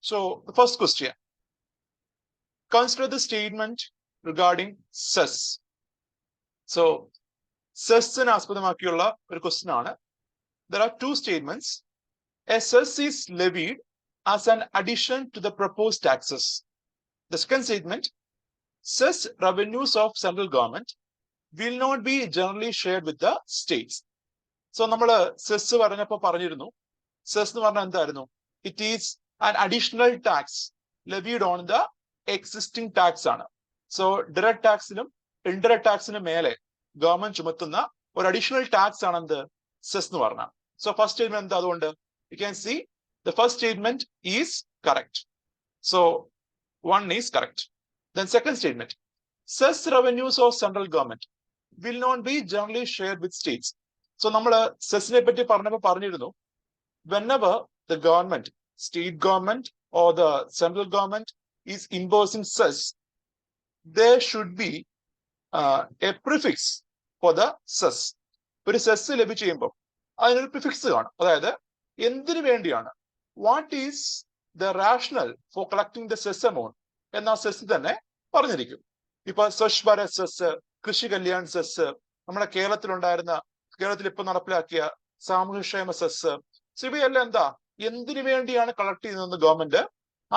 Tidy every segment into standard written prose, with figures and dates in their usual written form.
So the first question, consider the statement regarding cess. So cess നെ ആസ്പദമാക്കിയുള്ള ഒരു question ആണ്. There are two statements. A cess is levied as an addition to the proposed taxes. The second statement, cess revenues of central government will not be generally shared with the states. So നമ്മൾ cess പറഞ്ഞപ്പോൾ പറഞ്ഞിരുന്നു, cess എന്ന് പറഞ്ഞാൽ എന്തായിരുന്നു? It is an additional tax levied on the existing tax ആണ്. So direct taxിനും indirect taxിനും മേലെ government ചുമത്തുന്ന ഒരു അഡീഷണൽ ടാക്സ് ആണ് എന്ത്? സെസ് എന്ന് പറഞ്ഞാൽ. So first statement എന്താ? അതുകൊണ്ട് you can see the first statement is correct. So one is correct. Then second statement, cess revenues of central government will not be generally shared with states. So നമ്മൾ സെസ്സിനെ പറ്റി പറഞ്ഞപ്പോൾ പറഞ്ഞിരുന്നു, whenever the government, state government or the central government is imposing cess, there should be a prefix for the cess. ഒരു cess ലഭിച്ചു കഴിയുമ്പോൾ അതിനൊരു prefix കാണും. അതായത് എന്തിനു വേണ്ടിയാണ്, what is the rational for collecting the cess amount എന്ന cess തന്നെ പറഞ്ഞിരിക്കും. ഇപ്പൊ സ്വച്ഛ് ഭാരത് സെസ്, കൃഷി കല്യാൺ സെസ്, നമ്മുടെ കേരളത്തിൽ ഇപ്പൊ നടപ്പിലാക്കിയ സാമൂഹ്യക്ഷേമ സെസ്, ഇവയെല്ലാം എന്താ, എന്തിനു വേണ്ടിയാണ് കളക്ട് ചെയ്യുന്നതെന്ന് ഗവൺമെന്റ്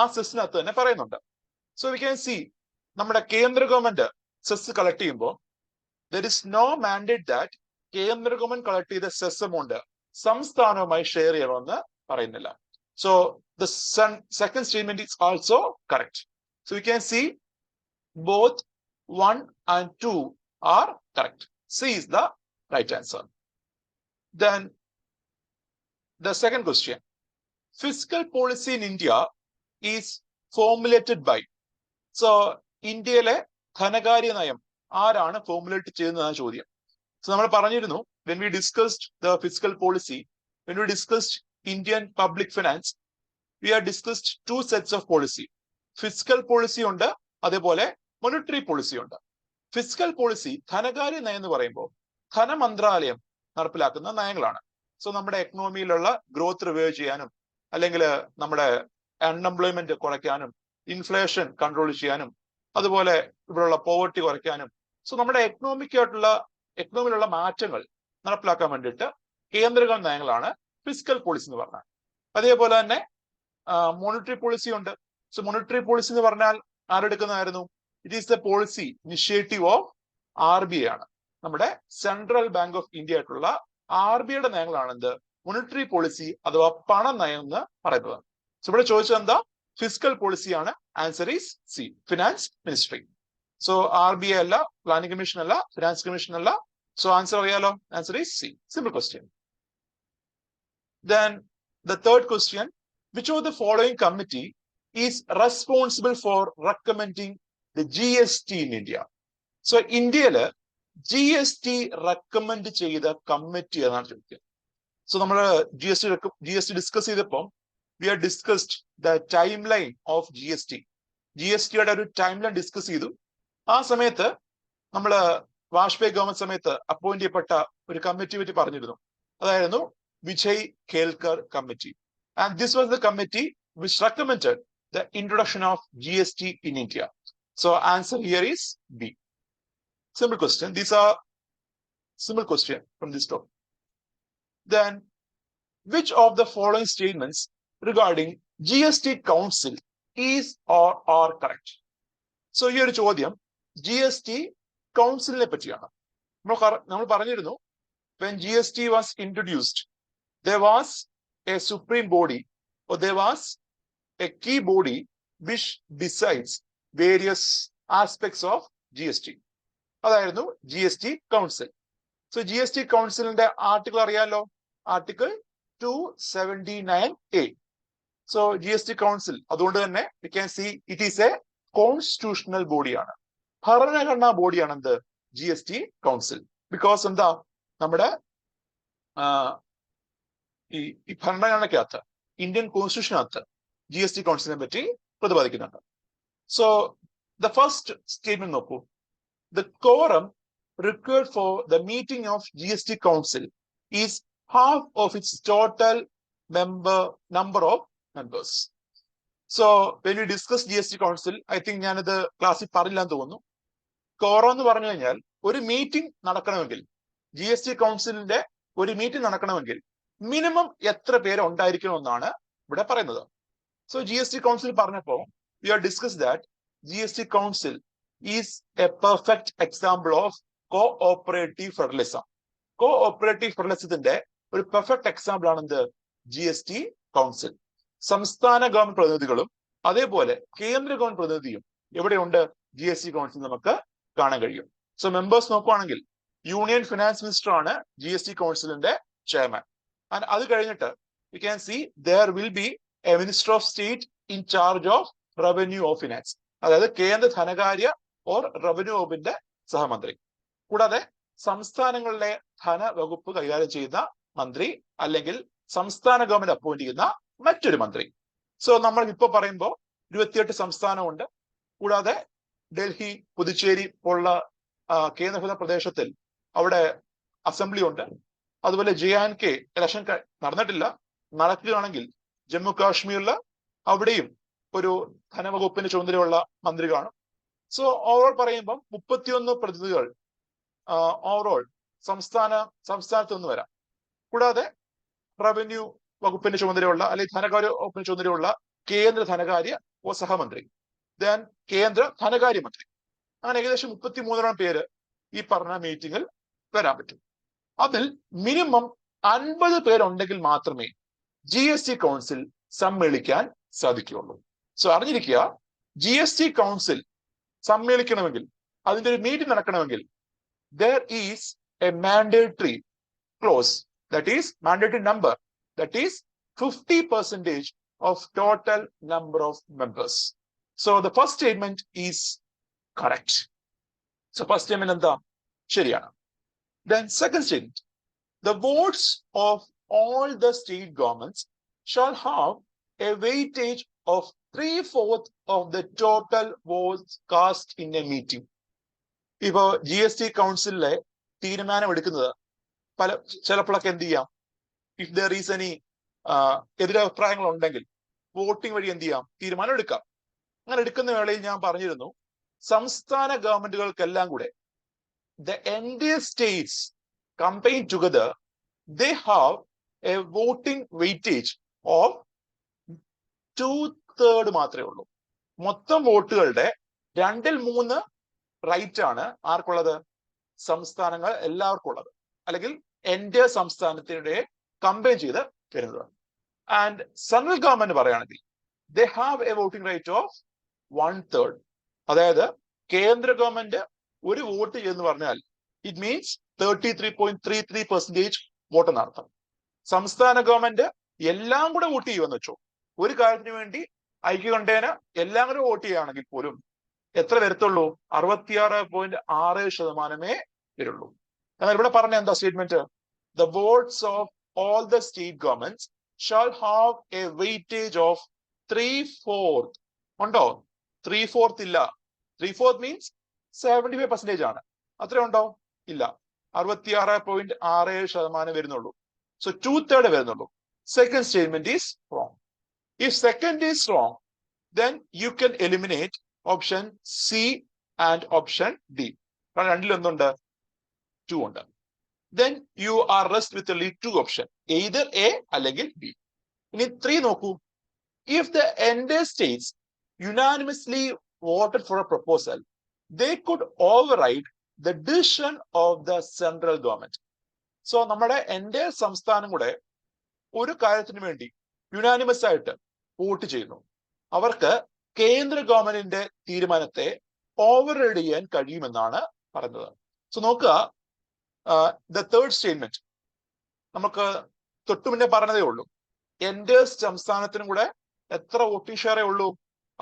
ആ സെസ്സിനകത്ത് തന്നെ പറയുന്നുണ്ട്. സോ വി ക്യാൻ സി, നമ്മുടെ കേന്ദ്ര ഗവൺമെന്റ് സെസ് കളക്ട് ചെയ്യുമ്പോൾ there is no mandate that കേന്ദ്ര ഗവൺമെന്റ് കളക്ട് ചെയ്ത സെസ് എമൗണ്ട് സംസ്ഥാനവുമായി ഷെയർ ചെയ്യണമെന്ന് പറയുന്നില്ല. So the second statement is also correct. So we can see both 1 and 2 are correct. C is the right answer. Then the second question, fiscal policy in India is formulated by. So ഇന്ത്യയിലെ ധനകാര്യ നയം ആരാണ് formulate ചെയ്യുന്നതാണ് ചോദ്യം. So നമ്മൾ പറഞ്ഞിരുന്നു, when we discussed the fiscal policy, when we discussed Indian public finance, we have discussed two sets of policy. Fiscal policy ഉണ്ട്, അതേപോലെ monetary policy ഉണ്ട്. ഫിസിക്കൽ പോളിസി, ധനകാര്യ നയം എന്ന് പറയുമ്പോൾ ധനമന്ത്രാലയം നടപ്പിലാക്കുന്ന നയങ്ങളാണ്. സോ നമ്മുടെ എക്കണോമിയിലുള്ള ഗ്രോത്ത് റിവൈവ് ചെയ്യാനും, അല്ലെങ്കിൽ നമ്മുടെ അൺഎംപ്ലോയ്മെന്റ് കുറയ്ക്കാനും, ഇൻഫ്ലേഷൻ കൺട്രോൾ ചെയ്യാനും, അതുപോലെ ഇവിടെയുള്ള പോവർട്ടി കുറയ്ക്കാനും, സോ നമ്മുടെ എക്കണോമിയിലുള്ള മാറ്റങ്ങൾ നടപ്പിലാക്കാൻ വേണ്ടിയിട്ട് കേന്ദ്ര ഗവൺമെന്റ് നയങ്ങളാണ് ഫിസിക്കൽ പോളിസി എന്ന് പറഞ്ഞാൽ. അതേപോലെ തന്നെ മോണിറ്ററി പോളിസി ഉണ്ട്. സോ മോണിറ്ററി പോളിസി എന്ന് പറഞ്ഞാൽ ആരെടുക്കുന്നതായിരുന്നു? It is the policy initiative of RBI ആണ്. നമ്മുടെ സെൻട്രൽ ബാങ്ക് ഓഫ് ഇന്ത്യ ആയിട്ടുള്ള RBIയുടെ നയങ്ങളാണ് എന്ത്? മോണിറ്ററി പോളിസി അഥവാ പണനയം എന്ന് പറയുന്നത്. സോ ഇവിടെ ചോദിച്ചത് എന്താ? ഫിസിക്കൽ പോളിസി ആണ്. Answer is C, finance ministry. So RBI അല്ല, പ്ലാനിംഗ് കമ്മീഷൻ അല്ല, ഫിനാൻസ് കമ്മീഷൻ അല്ല. സോ ആൻസർ അറിയാലോ, answer is C. Simple question. Then the third question, which of the following committee is responsible for recommending the GST in India? So ഇന്ത്യയില് GST recommend ചെയ്ത committee ഏതാണ് ചോദിക്കുക. So നമ്മൾ GST discuss ചെയ്തപ്പോൾ we have discussed the timeline of GST. GSTയുടെ ഒരു time line discuss ചെയ്തു. ആ സമയത്ത് നമ്മൾ വാജ്പേയി ഗവൺമെന്റ് സമയത്ത് അപ്പോയിന്റ് ചെയ്യപ്പെട്ട ഒരു കമ്മിറ്റി പറ്റി പറഞ്ഞിരുന്നു. അതായിരുന്നു Vijay Kelkar committee. And this was the committee which recommended the introduction of GST in India. So answer here is B. Simple question. These are simple question from this topic. Then which of the following statements regarding GST Council is or are correct? So ഈ ഒരു ചോദ്യം GST കൗൺസിലിനെ പറ്റിയാണ്. നമ്മൾ പറഞ്ഞിരുന്നു, when GST was introduced, there was a supreme body or there was a key body which decides various aspects of GST. അതായിരുന്നു GST council. So GST കൗൺസിലിന്റെ article അറിയാലോ, article 279A. So GST council അതുകൊണ്ട് തന്നെ we can see it is a constitutional ബോഡിയാണ്, ഭരണഘടനാ ബോഡിയാണ് എന്ത്? GST council. Because എന്താ, നമ്മുടെ ഈ ഭരണഘടനയ്ക്കകത്ത്, ഇന്ത്യൻ കോൺസ്റ്റിറ്റ്യൂഷനകത്ത് GST കൗൺസിലിനെ പറ്റി പ്രതിപാദിക്കുന്നുണ്ട്. സോ ദ ഫസ്റ്റ് സ്റ്റേറ്റ്മെന്റ് നോക്കൂ, the quorum required for the meeting of GST Council is half of its total number of members. So when you discuss GST council, I think ഞാനിത് ക്ലാസ്സിൽ പറഞ്ഞില്ലാന്ന് തോന്നുന്നു. Quorum എന്ന് പറഞ്ഞു കഴിഞ്ഞാൽ ഒരു meeting നടക്കണമെങ്കിൽ, GST കൗൺസിലിന്റെ ഒരു മീറ്റിംഗ് നടക്കണമെങ്കിൽ മിനിമം എത്ര പേര് ഉണ്ടായിരിക്കണമെന്നാണ് ഇവിടെ പറയുന്നത്. സോ GST കൗൺസിൽ പറഞ്ഞപ്പോ we are discuss that GST council is a perfect example of cooperative federalism. Cooperative ഫെഡറലിസത്തിന്റെ ഒരു പെർഫെക്റ്റ് എക്സാമ്പിൾ ആണ് എന്ത്? GST council. സംസ്ഥാന ഗവൺമെന്റ് പ്രതിനിധികളും അതേപോലെ കേന്ദ്ര ഗവൺമെന്റ് പ്രതിനിധിയും എവിടെയുണ്ട്? GST കൗൺസിൽ നമുക്ക് കാണാൻ കഴിയും. സോ മെമ്പേഴ്സ് നോക്കുവാണെങ്കിൽ യൂണിയൻ ഫിനാൻസ് മിനിസ്റ്റർ ആണ് GST കൗൺസിലിന്റെ ചെയർമാൻ. ആൻഡ് അത് കഴിഞ്ഞിട്ട് U can C there will be A minister of state in charge of revenue of finance, അതായത് കേന്ദ്ര ധനകാര്യ ഓർ റവന്യൂ വകുപ്പിന്റെ സഹമന്ത്രി. കൂടാതെ സംസ്ഥാനങ്ങളിലെ ധനവകുപ്പ് കൈകാര്യം ചെയ്യുന്ന മന്ത്രി അല്ലെങ്കിൽ സംസ്ഥാന ഗവൺമെന്റ് അപ്പോയിന്റ് ചെയ്യുന്ന മറ്റൊരു മന്ത്രി. സോ നമ്മൾ ഇപ്പൊ പറയുമ്പോൾ 28 സംസ്ഥാനമുണ്ട്. കൂടാതെ ഡൽഹി, പുതുച്ചേരി പോലുള്ള കേന്ദ്രഭരണ പ്രദേശത്തിൽ അവിടെ അസംബ്ലി ഉണ്ട്. അതുപോലെ JNK ഇലക്ഷൻ നടന്നിട്ടില്ല, നടക്കുകയാണെങ്കിൽ ജമ്മു കാശ്മീരിൽ അവിടെയും ഒരു ധനവകുപ്പിന് ചുമതലയുള്ള മന്ത്രി കാണും. സോ ഓവറോൾ പറയുമ്പോൾ 31 പ്രതിനിധികൾ ഓവറോൾ സംസ്ഥാനത്ത് നിന്ന് വരാം. കൂടാതെ റവന്യൂ വകുപ്പിന്റെ ചുമതലയുള്ള അല്ലെങ്കിൽ ധനകാര്യ വകുപ്പിന് ചുമതലയുള്ള കേന്ദ്ര ധനകാര്യ സഹമന്ത്രി, ദെൻ കേന്ദ്ര ധനകാര്യമന്ത്രി, അങ്ങനെ ഏകദേശം 33 പേര് ഈ പറഞ്ഞ മീറ്റിംഗിൽ വരാൻ പറ്റും. അതിൽ മിനിമം 50 പേരുണ്ടെങ്കിൽ മാത്രമേ GST കൗൺസിൽ സമ്മേളിക്കാൻ സാധിക്കുകയുള്ളൂ. സോ അറിഞ്ഞിരിക്കുക, GST കൗൺസിൽ സമ്മേളിക്കണമെങ്കിൽ, അതിന്റെ ഒരു മീറ്റിംഗ് നടക്കണമെങ്കിൽ there is a mandatory clause, that is mandatory number, that is 50% of total number of members. So the first statement is correct. So first statement എന്താ? ശരിയാണ്. Then second statement, the votes of all the state governments shall have a weightage of 3/4 of the total votes cast in a meeting. ഇപ്പോ GST കൗൺസിലിലെ തീരുമാനം എടുക്കുന്നത് ചിലപ്പോഴൊക്കെ എന്ത് ചെയ്യാം, if there is any എതിരഭിപ്രായങ്ങൾ ഉണ്ടെങ്കിൽ voting വഴി എന്ത് ചെയ്യാം, തീരുമാനം എടുക്കാം. അങ്ങനെ എടുക്കുന്ന വേളയിൽ ഞാൻ പറഞ്ഞിരുന്നു, സംസ്ഥാന ഗവൺമെന്റുകൾക്കെല്ലാം കൂടെ the entire states combined together, they have a voting weightage of 2/3 മാത്രമേ ഉള്ളൂ. മൊത്തം വോട്ടുകളുടെ 2/3 റൈറ്റ് ആണ് ആർക്കുള്ളത്? സംസ്ഥാനങ്ങൾ എല്ലാവർക്കും ഉള്ളത്, അല്ലെങ്കിൽ എൻ്റെ സംസ്ഥാനത്തിൻ്റെ കമ്പയർ ചെയ്ത് വരുന്നത്. ആൻഡ് സെൻട്രൽ ഗവൺമെന്റ് പറയുകയാണെങ്കിൽ they have a voting right of 1/3. അതായത് കേന്ദ്ര ഗവൺമെന്റ് ഒരു വോട്ട് എന്ന് പറഞ്ഞാൽ ഇറ്റ് മീൻസ് 33.33% വോട്ട് എന്നർത്ഥം. സംസ്ഥാന ഗവൺമെന്റ് എല്ലാം കൂടെ വോട്ട് ചെയ്യുമെന്ന് വെച്ചോ, ഒരു കാര്യത്തിന് വേണ്ടി ഐക്യകണ്ഠേന എല്ലാം കൂടെ വോട്ട് ചെയ്യുകയാണെങ്കിൽ പോലും എത്ര വരത്തുള്ളൂ? 66.6% വരുള്ളൂ. എന്നാൽ ഇവിടെ പറഞ്ഞ എന്താ statement? The votes of all the state governments shall have a weightage of 3/4. ഉണ്ടോ? 3/4 ഇല്ല. 3/4 means 75% ആണ്. അത്ര ഉണ്ടോ? ഇല്ല. 66.67% വരുന്നുള്ളൂ. So 2/3 വരുന്നുള്ളൂ. Second statement is wrong. If second is wrong, then you can eliminate option C and option D. കാരണം രണ്ടിലൊന്നുണ്ട്, 2 ഉണ്ട്. Then you are rest with only 2 option, either A അല്ലെങ്കിൽ B. ഇനി 3 നോക്കൂ. If the entire states unanimously voted for a proposal, they could override the decision of the central government. So നമ്മുടെ entire സംസ്ഥാനം കൂടെ ഒരു കാര്യത്തിന് വേണ്ടി യുനാനിമസ് ആയിട്ട് വോട്ട് ചെയ്യുന്നു. അവർക്ക് കേന്ദ്ര ഗവൺമെന്റിന്റെ തീരുമാനത്തെ ഓവർറൈഡ് ചെയ്യാൻ കഴിയുമെന്നാണ് പറഞ്ഞത്. സോ നോക്കുക, the third statement നമുക്ക് തൊട്ടു മുന്നേ പറഞ്ഞതേ ഉള്ളൂ. എൻ്റെ സംസ്ഥാനത്തിനും കൂടെ എത്ര വോട്ടിംഗ് ഷെയറേ ഉള്ളൂ?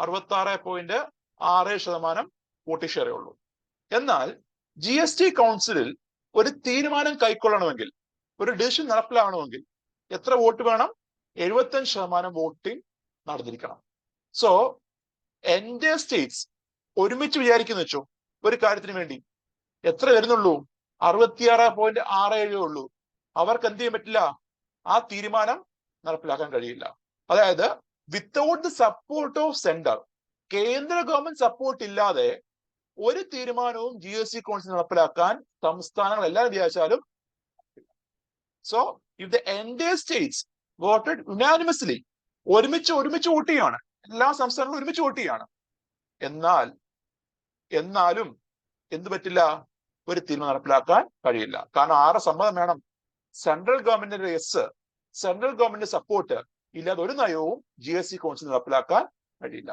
66.6% വോട്ടിംഗ് ഷെയറേ ഉള്ളൂ. എന്നാൽ GST കൗൺസിലിൽ ഒരു തീരുമാനം കൈക്കൊള്ളണമെങ്കിൽ, ഒരു ഡിസിഷൻ നടപ്പിലാവണമെങ്കിൽ എത്ര വോട്ട് വേണം? 75% വോട്ടിംഗ് നടന്നിരിക്കണം. സോ എൻ്റെ സ്റ്റേറ്റ്സ് ഒരുമിച്ച് വിചാരിക്കുന്നു വെച്ചോ, ഒരു കാര്യത്തിന് വേണ്ടി എത്ര വരുന്നുള്ളൂ? 66.67 ഉള്ളൂ. അവർക്ക് എന്ത് ചെയ്യാൻ പറ്റില്ല? ആ തീരുമാനം നടപ്പിലാക്കാൻ കഴിയില്ല. അതായത് without the support of central, കേന്ദ്ര ഗവൺമെന്റ് സപ്പോർട്ട് ഇല്ലാതെ ഒരു തീരുമാനവും GST കൗൺസിൽ നടപ്പിലാക്കാൻ സംസ്ഥാനങ്ങൾ എല്ലാവരും വിചാരിച്ചാലും. So if the entire States voted unanimously, ഒരുമിച്ച് വോട്ട് ചെയ്യാണ്, എല്ലാ സംസ്ഥാനങ്ങളും ഒരുമിച്ച് വോട്ട് ചെയ്യാണ്, എന്നാലും എന്ത് പറ്റില്ല, ഒരു തീരുമാനം നടപ്പിലാക്കാൻ കഴിയില്ല. കാരണം ആരുടെ സമ്മതം വേണം? സെൻട്രൽ ഗവൺമെന്റിന്റെ സെൻട്രൽ ഗവൺമെന്റ് സപ്പോർട്ട് ഇല്ലാതെ ഒരു നയവും GST കൗൺസിൽ നടപ്പിലാക്കാൻ കഴിയില്ല.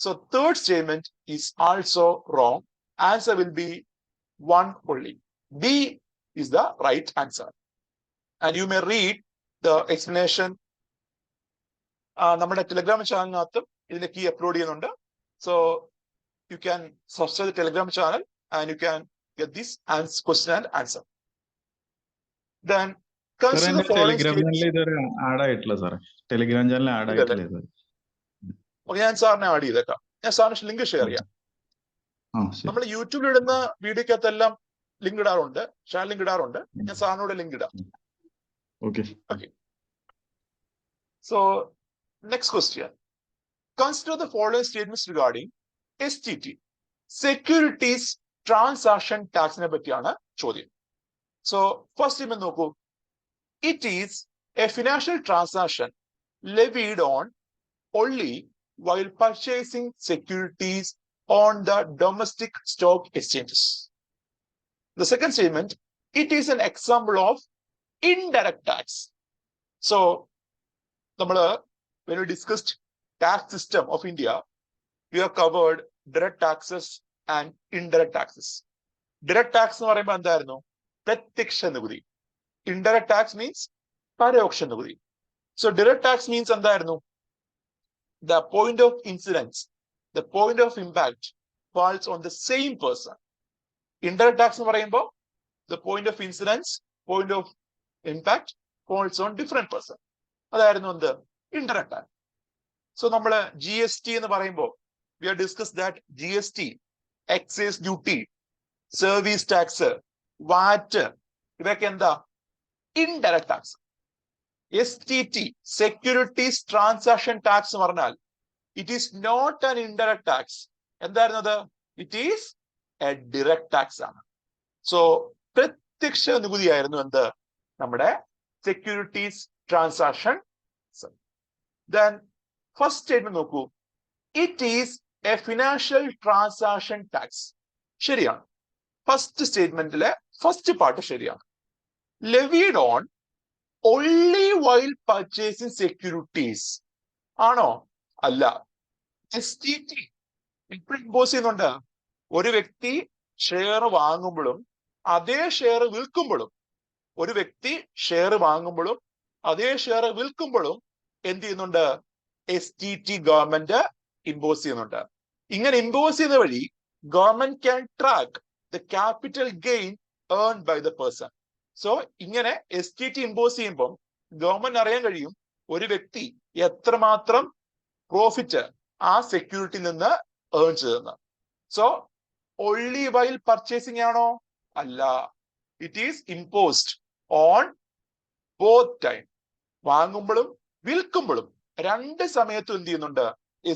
So third statement is also wrong. Answer will be one only. D is the right answer. And you may read the explanation. നമ്മുടെ ടെലിഗ്രാം ചാനലിനകത്തും ഇതിന്റെ കീ അപ്ലോഡ് ചെയ്യുന്നുണ്ട്. So you can subscribe the Telegram channel and you can get this question and answer. Then consider the following statements. Telegram channel add ആയിട്ടില്ല. Okay, ഞാൻ സാറിനെ add ചെയ്തേക്കാം. ഞാൻ സാറിന് link share ചെയ്യാം. നമ്മൾ യൂട്യൂബിൽ ഇടുന്ന വീഡിയോക്കകത്തെല്ലാം ലിങ്ക് ഇടാറുണ്ട്, ചാനൽ ലിങ്ക് ഇടാറുണ്ട്. ഞാൻ സാറിനോട് ലിങ്ക് ഇടാം. Okay. So next question. Consider the following statements regarding STT, securities transaction ടാക്സിനെ പറ്റിയാണ് ചോദ്യം. സോ ഫസ്റ്റ് സ്റ്റേറ്റ്മെന്റ് നോക്കൂ. It is a financial transaction levied on only while purchasing securities on the domestic stock exchanges. The second statement, it is an example of indirect tax. So, when we discussed tax system of India, we have covered direct taxes and indirect taxes. Direct tax എന്ന് പറയുമ്പോൾ എന്തായിരുന്നു? പ്രത്യക്ഷ നികുതി. Indirect tax means പരോക്ഷ നികുതി. So direct tax means എന്തായിരുന്നു? The point of incidence, the point of impact falls on the same person. Indirect tax എന്ന് പറയുമ്പോൾ the point of incidence, point of impact falls on different person. അതായിരുന്നു എന്ത്? Indirect tax. So നമ്മള് GST എന്ന് പറയുമ്പോൾ we have discussed that GST, excise duty, service tax, VAT, ഇതൊക്കെ എന്താ? Indirect tax. STT, securities transaction tax എന്ന് പറഞ്ഞാൽ it is not an indirect tax. എന്തായിരുന്നത്? It is a direct tax ആണ്. So പ്രത്യക്ഷ നികുതിയായിരുന്നു എന്ത്? നമ്മുടെ securities transaction. Then first statement നോക്കൂ. It is a financial transaction tax. ശരിയാണ്. ഫസ്റ്റ് സ്റ്റേറ്റ്മെന്റിലെ ഫസ്റ്റ് പാർട്ട് ശരിയാണ്. Levied on only while purchasing securities ആണോ? അല്ല. STT ഇപ്പോൾ ഇമ്പോസ് ചെയ്യുന്നുണ്ട്. ഒരു വ്യക്തി ഷെയർ വാങ്ങുമ്പോഴും അതേ ഷെയർ വിൽക്കുമ്പോഴും, ഒരു വ്യക്തി ഷെയർ വാങ്ങുമ്പോഴും അതേ ഷെയർ വിൽക്കുമ്പോഴും എന്ത് ചെയ്യുന്നുണ്ട്? STT ഗവൺമെന്റ് ഇമ്പോസ് ചെയ്യുന്നുണ്ട്. ഇങ്ങനെ ഇമ്പോസ് ചെയ്യുന്ന വഴി government can track the capital gain earn by the person. So ഇങ്ങനെ STT ഇമ്പോസ് ചെയ്യുമ്പോൾ ഗവൺമെന്റ് അറിയാൻ കഴിയും ഒരു വ്യക്തി എത്രമാത്രം പ്രോഫിറ്റ് ആ സെക്യൂരിറ്റിയിൽ നിന്ന് ഏൺ ചെയ്തെന്ന്. സോ only while purchasing ആണോ? അല്ല. It is imposed on both time. വാങ്ങുമ്പോഴും വിൽക്കുമ്പോഴും രണ്ട് സമയത്തും എന്ത് ചെയ്യുന്നുണ്ട്?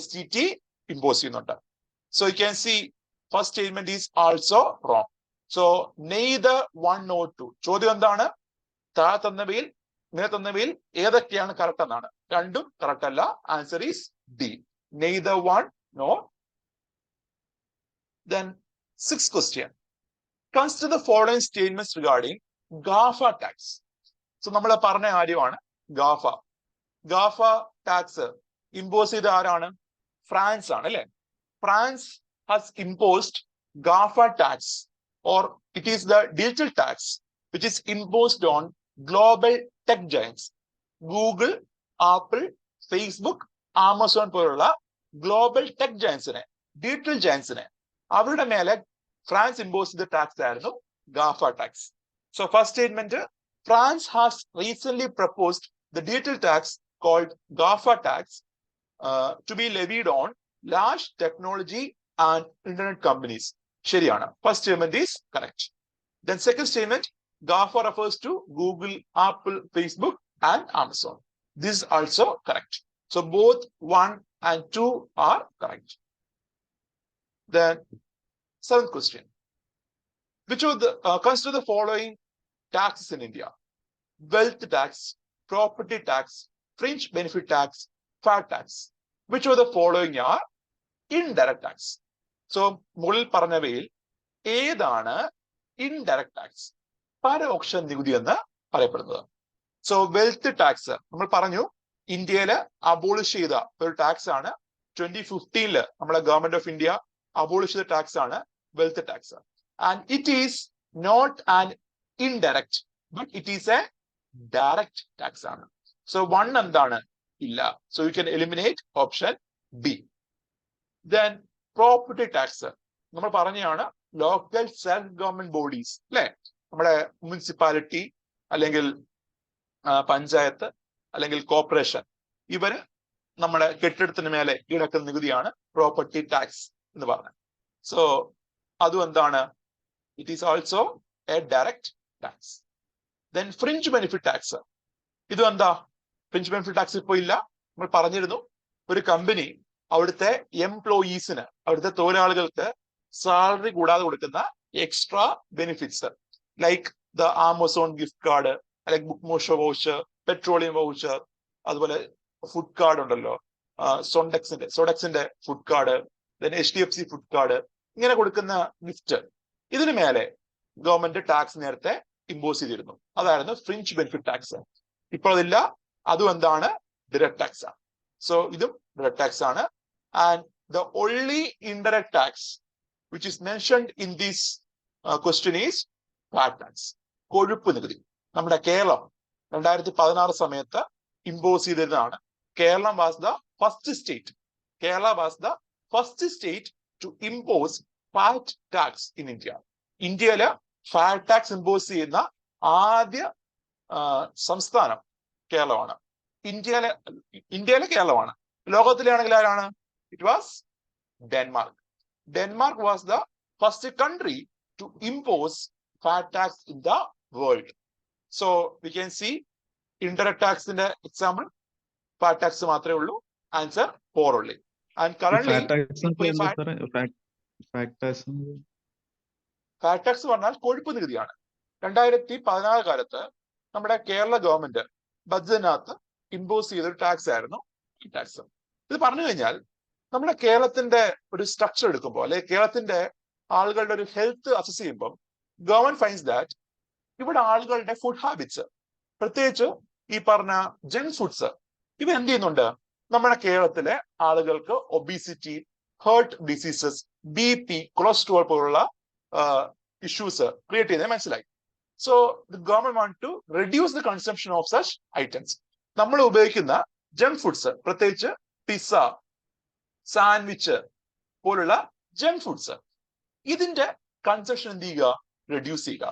STT ഇമ്പോസ് ചെയ്യുന്നുണ്ട്. So you can see first statement is also wrong. So neither 1 nor 2. ചോദ്യം എന്താണ്? താഴെ തന്നവയിൽ ഇങ്ങനെ തന്നവയിൽ ഏതൊക്കെയാണ് കറക്റ്റ് എന്നാണ്. രണ്ടും കറക്റ്റ് അല്ല. Answer is D, neither 1 nor. Then sixth question. Consider the following statements regarding GAFA tax. So നമ്മൾ പറഞ്ഞ കാര്യമാണ് ഗാഫ ടാക്സ് ഇമ്പോസ് ചെയ്ത ആരാണ്? ഫ്രാൻസ് ആണ് അല്ലെ? France has imposed GAFA tax, or it is the digital tax which is imposed on global tech giants. Google, Apple, Facebook, Amazon പോലുള്ള global tech ജയൻസിനെ, digital ജയൻസിനെ അവരുടെ മേലെ ഫ്രാൻസ് ഇമ്പോസ് ചെയ്ത ടാക്സ് ആയിരുന്നു GAFA tax. So first statement, France has recent proposed the digital tax called GAFA tax to be levied on large technology and internet companies. ശരിയാണ്. First statement is correct. Then second statement, GAFA refers to Google, Apple, Facebook, and Amazon. This is also correct. So both 1 and 2 are correct. Then, 7th question. Which of the consider the following taxes in India: wealth tax, property tax, fringe benefit tax, fat tax. Which of the following are indirect tax? So, മുകളിൽ പറഞ്ഞവയിൽ ഏതാണ് indirect tax? പരോക്ഷ നികുതി എന്ന് പറയപ്പെടുന്നത്. So wealth tax നമ്മൾ പറഞ്ഞു ഇന്ത്യയിൽ abolish ചെയ്ത ഒരു ടാക്സ് ആണ്. 2015 നമ്മുടെ ഗവൺമെന്റ് ഓഫ് ഇന്ത്യ അബോളിഷ് ചെയ്ത ടാക്സ് ആണ് wealth tax. And it is not an indirect but it is a direct tax ആണ്. സോ 1 എന്താണ്? ഇല്ല. So you can eliminate option B. Then property tax നമ്മൾ പറഞ്ഞതാണ് ലോക്കൽ സെൽഫ് ഗവൺമെന്റ് ബോഡീസ് അല്ലെ, നമ്മുടെ municipality അല്ലെങ്കിൽ പഞ്ചായത്ത് അല്ലെങ്കിൽ കോർപ്പറേഷൻ, ഇവര് നമ്മുടെ കെട്ടിടത്തിന് മേലെ ഈടാക്കുന്ന നികുതിയാണ് പ്രോപ്പർട്ടി ടാക്സ് എന്ന് പറഞ്ഞത്. സോ അതും എന്താണ്? It is also A direct tax. Then fringe benefit tax, ഇതും എന്താ? ഫ്രിഞ്ച് ബെനിഫിറ്റ് ടാക്സ് ഇപ്പോൾ ഇല്ല. നമ്മൾ പറഞ്ഞിരുന്നു ഒരു കമ്പനി അവിടുത്തെ എംപ്ലോയീസിന്, അവിടുത്തെ തൊഴിലാളികൾക്ക് സാലറി കൂടാതെ കൊടുക്കുന്ന extra benefits like the Amazon gift card അല്ലെങ്കിൽ book my show voucher, petroleum voucher, അതുപോലെ ഫുഡ് കാർഡ് ഉണ്ടല്ലോ, സോഡക്സിന്റെ food card, then HDFC food card, ഇങ്ങനെ കൊടുക്കുന്ന ഗിഫ്റ്റ്, ഇതിന് മേലെ ഗവൺമെന്റ് ടാക്സ് നേരത്തെ ഇമ്പോസ് ചെയ്തിരുന്നു. അതായിരുന്നു ഫ്രിഞ്ച് ബെനിഫിറ്റ് ടാക്സ്. ഇപ്പോൾ അതില്ല. അതും എന്താണ്? ഡയറക്റ്റ് ടാക്സ് ആണ്. സോ ഇതും ഡയറക്റ്റ് ടാക്സ് ആണ്. And the only indirect tax which is mentioned in this question is fat tax, കൊഴുപ്പ് നികുതി. നമ്മുടെ കേരളം 2016 സമയത്ത് ഇമ്പോസ് ചെയ്തിരുന്നതാണ്. Keralam was the first state. Kerala was the first state to impose fat tax in India. ഇന്ത്യയില് fat tax impose ചെയ്യുന്ന ആദ്യ സംസ്ഥാനം കേരളമാണ്. ഇന്ത്യയിലെ കേരളമാണ്. ലോകത്തിലാണെങ്കിൽ ആരാണ്? It was Denmark. Denmark was the first country to impose fat tax in the world. So we can see indirect tax in the example, fat tax മാത്രമേ ഉള്ളൂ. Answer 4 only. And currently fat tax പറഞ്ഞാൽ കൊഴുപ്പ് നികുതിയാണ്. 2016 കാലത്ത് നമ്മുടെ Kerala government ബഡ്ജറ്റിനകത്ത് impose ചെയ്തൊരു tax ആയിരുന്നു ഈ tax. ഇത് പറഞ്ഞു കഴിഞ്ഞാൽ നമ്മുടെ കേരളത്തിന്റെ ഒരു സ്ട്രക്ചർ എടുക്കുമ്പോൾ അല്ലെങ്കിൽ കേരളത്തിന്റെ ആളുകളുടെ ഒരു ഹെൽത്ത് അസസ് ചെയ്യുമ്പോൾ ഗവൺമെന്റ് ഫൈൻസ് ദാറ്റ് ഇവിടെ ആളുകളുടെ ഫുഡ് ഹാബിറ്റ്സ്, പ്രത്യേകിച്ച് ഈ പറഞ്ഞ ജങ്ക് ഫുഡ്സ്, ഇവ എന്ത് ചെയ്യുന്നുണ്ട്? നമ്മുടെ കേരളത്തിലെ ആളുകൾക്ക് obesity, heart diseases, BP, cholesterol പോലുള്ള ഇഷ്യൂസ് ക്രിയേറ്റ് ചെയ്യുന്നത് മനസ്സിലായി. So the government want to reduce the consumption of such items. നമ്മൾ ഉപയോഗിക്കുന്ന ജങ്ക് ഫുഡ്സ്, പ്രത്യേകിച്ച് പിസ്സ, സാൻഡ്വിച്ച് പോലുള്ള ജങ്ക് ഫുഡ്സ്, ഇതിന്റെ കൺസംഷൻ എന്ത് ചെയ്യുക? റെഡ്യൂസ് ചെയ്യുക.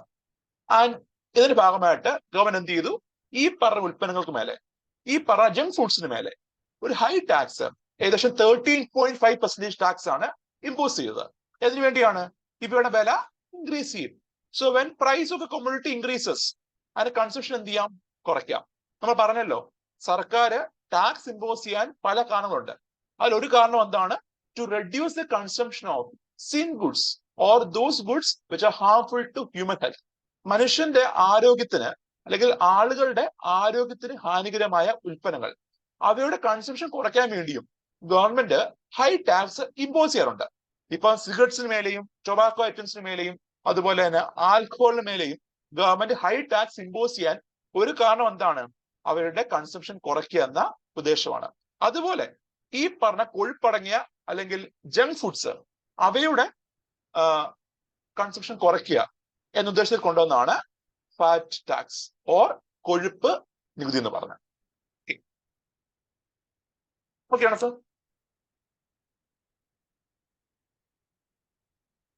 ആൻഡ് ഇതിന്റെ ഭാഗമായിട്ട് ഗവൺമെന്റ് എന്ത് ചെയ്തു? ഈ പറഞ്ഞ ഉൽപ്പന്നങ്ങൾക്ക് മേലെ, ഈ പറഞ്ഞ ജങ്ക് ഫുഡ്സിന് മേലെ ഒരു ഹൈ ടാക്സ്, ഏകദേശം 13.5% ടാക്സ് ആണ് ഇമ്പോസ് ചെയ്തത്. ഇതിനു വേണ്ടിയാണ് ഇവയുടെ വില ഇൻക്രീസ് ചെയ്യും. So when price of a commodity increases, അതിന്റെ കൺസംഷൻ എന്ത് ചെയ്യാം? കുറയ്ക്കാം. നമ്മൾ പറഞ്ഞല്ലോ സർക്കാർ ടാക്സ് ഇമ്പോസ് ചെയ്യാൻ പല കാരണങ്ങളുണ്ട്. അതിലൊരു കാരണം എന്താണ്? To reduce the consumption of sin goods or those goods which are harmful to human health. മനുഷ്യന്റെ ആരോഗ്യത്തിന് അല്ലെങ്കിൽ ആളുകളുടെ ആരോഗ്യത്തിന് ഹാനികരമായ ഉൽപ്പന്നങ്ങൾ, അവയുടെ കൺസംഷൻ കുറയ്ക്കാൻ വേണ്ടിയും ഗവൺമെന്റ് ഹൈ ടാക്സ് ഇമ്പോസ് ചെയ്യാറുണ്ട്. ഇപ്പൊ സിഗരറ്റ്സിന് മേലെയും ടൊബാക്കോ ഐറ്റംസിന് മേലെയും അതുപോലെ തന്നെ ആൽക്കഹോളിന് മേലെയും ഗവൺമെന്റ് ഹൈ ടാക്സ് ഇമ്പോസ് ചെയ്യാൻ ഒരു കാരണം എന്താണ്? അവരുടെ കൺസംഷൻ കുറയ്ക്കുക എന്ന ഉദ്ദേശമാണ്. അതുപോലെ ഈ പറഞ്ഞ കൊഴുപ്പടങ്ങിയ അല്ലെങ്കിൽ ജങ്ക് ഫുഡ്സ്, അവയുടെ കൺസംഷൻ കുറയ്ക്കുക എന്ന ഉദ്ദേശത്തിൽ കൊണ്ടുവന്നാണ് ഫാറ്റ് ടാക്സ് ഓർ കൊഴുപ്പ് നികുതി എന്ന് പറഞ്ഞത്. ഓക്കെ ആണോ sir?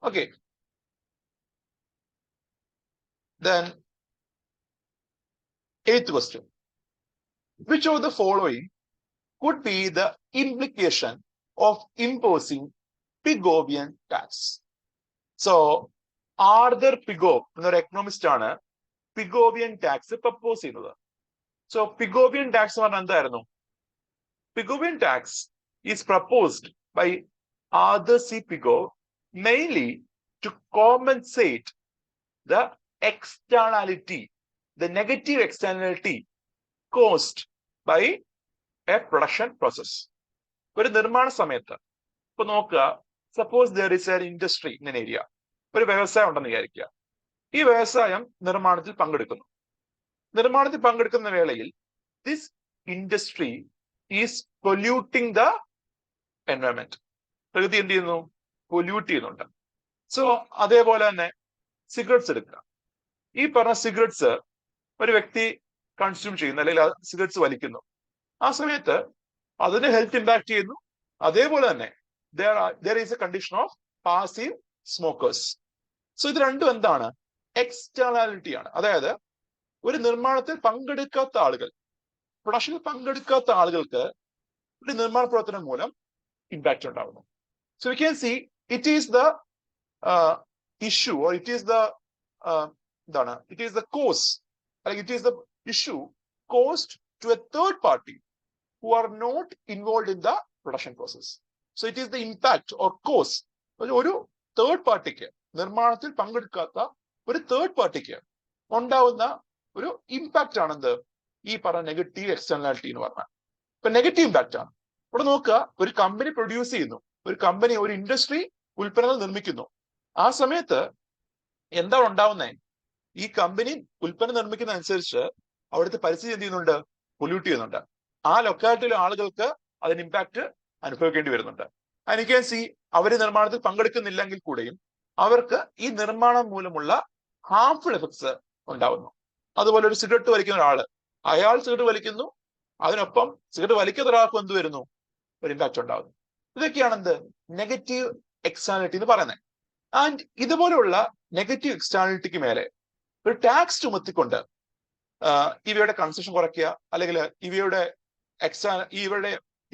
Okay. Then 8th question. Which of the following could be the implication of imposing Pigovian tax? So Arthur Pigou എന്നൊരു എക്കണോമിസ്റ്റ് ആണ് പിഗോവിയൻ ടാക്സ് പ്രപ്പോസ് ചെയ്യുന്നത്. സോ പിഗോവിയൻ ടാക്സ് പറഞ്ഞാൽ എന്തായിരുന്നു? Pigovian tax is proposed by Arthur C. Pigou mainly to compensate the externality, the negative externality caused by a production process. ഒരു നിർമ്മാണ സമയത്ത് ഇപ്പൊ നോക്കുക, suppose there is an industry in N area, ഒരു വ്യവസായം ഉണ്ടെന്ന് വിചാരിക്കുക. ഈ വ്യവസായം നിർമ്മാണത്തിൽ പങ്കെടുക്കുന്നു. നിർമ്മാണത്തിൽ പങ്കെടുക്കുന്ന വേളയിൽ this industry is polluting the environment. പ്രകൃതി എന്ത് ചെയ്യുന്നു? പൊല്യൂട്ട് ചെയ്യുന്നുണ്ട്. സോ അതേപോലെ തന്നെ സിഗരറ്റ്സ് എടുക്കുക. ഈ പറഞ്ഞ സിഗരറ്റ്സ് ഒരു വ്യക്തി കൺസ്യൂം ചെയ്യുന്നു, അല്ലെങ്കിൽ സിഗരറ്റ്സ് വലിക്കുന്നു. ആ സമയത്ത് അതിന് ഹെൽത്ത് ഇമ്പാക്ട് ചെയ്യുന്നു. അതേപോലെ തന്നെ there is a condition of passive smokers. So ഇത് രണ്ടും എന്താണ്? എക്സ്റ്റേണാലിറ്റി ആണ്. അതായത് ഒരു നിർമ്മാണത്തിൽ പങ്കെടുക്കാത്ത ആളുകൾ, പ്രൊഡക്ഷനിൽ പങ്കെടുക്കാത്ത ആളുകൾക്ക് ഒരു നിർമ്മാണ പ്രവർത്തനം മൂലം ഇമ്പാക്ട് ഉണ്ടാകുന്നു. So we can see it is the issue, or it is the എന്താണ്, ഇറ്റ് ഈസ് ദ കോസ്, അല്ലെങ്കിൽ it is the issue caused to a third party who are not involved in the production process. So it is the impact or cause. ഒരു third പാർട്ടിക്ക്, നിർമ്മാണത്തിൽ പങ്കെടുക്കാത്ത ഒരു third പാർട്ടിക്ക് ഉണ്ടാവുന്ന ഒരു impact ആണെന്ത്? ഈ പറഞ്ഞ നെഗറ്റീവ് എക്സ്റ്റേണാലിറ്റി എന്ന് പറഞ്ഞാൽ. ഇപ്പൊ നെഗറ്റീവ് ഇമ്പാക്റ്റ് ആണ്. ഇവിടെ നോക്കുക, ഒരു കമ്പനി പ്രൊഡ്യൂസ് ചെയ്യുന്നു, ഒരു കമ്പനി, ഒരു ഇൻഡസ്ട്രി ഉൽപ്പന്നങ്ങൾ നിർമ്മിക്കുന്നു. ആ സമയത്ത് എന്താണ് ഉണ്ടാവുന്നത്? ഈ കമ്പനി ഉൽപ്പന്നം നിർമ്മിക്കുന്ന അനുസരിച്ച് അവിടുത്തെ പരിസ്ഥിതി എന്ത് ചെയ്യുന്നുണ്ട്? പൊല്യൂട്ട് ചെയ്യുന്നുണ്ട്. ആ ലൊക്കാലിറ്റിയിലെ ആളുകൾക്ക് അതിന് ഇമ്പാക്ട് അനുഭവിക്കേണ്ടി വരുന്നുണ്ട്. ആൻഡ് യു ക്യാൻ സി, അവർ നിർമ്മാണത്തിൽ പങ്കെടുക്കുന്നില്ലെങ്കിൽ കൂടെയും അവർക്ക് ഈ നിർമ്മാണം മൂലമുള്ള ഹാർംഫുൾ എഫക്ട്സ് ഉണ്ടാവുന്നു. അതുപോലെ ഒരു സിഗരറ്റ് വലിക്കുന്ന ഒരാള്, അയാൾ സിഗരറ്റ് വലിക്കുന്നു, അതിനൊപ്പം സിഗരറ്റ് വലിക്കുന്ന ഒരാൾക്കും എന്ത് വരുന്നു? ഒരു ഇമ്പാക്ട് ഉണ്ടാവുന്നു. ഇതൊക്കെയാണ് എന്ത്? നെഗറ്റീവ് എക്സ്റ്റേണാലിറ്റി എന്ന് പറയുന്നത്. ആൻഡ് ഇതുപോലെയുള്ള നെഗറ്റീവ് എക്സ്റ്റേണാലിറ്റിക്ക് മേലെ ഒരു ടാക്സ് ചുമത്തിക്കൊണ്ട് ഇവയുടെ കൺസെഷൻ കുറയ്ക്കുക, അല്ലെങ്കിൽ ഇവയുടെ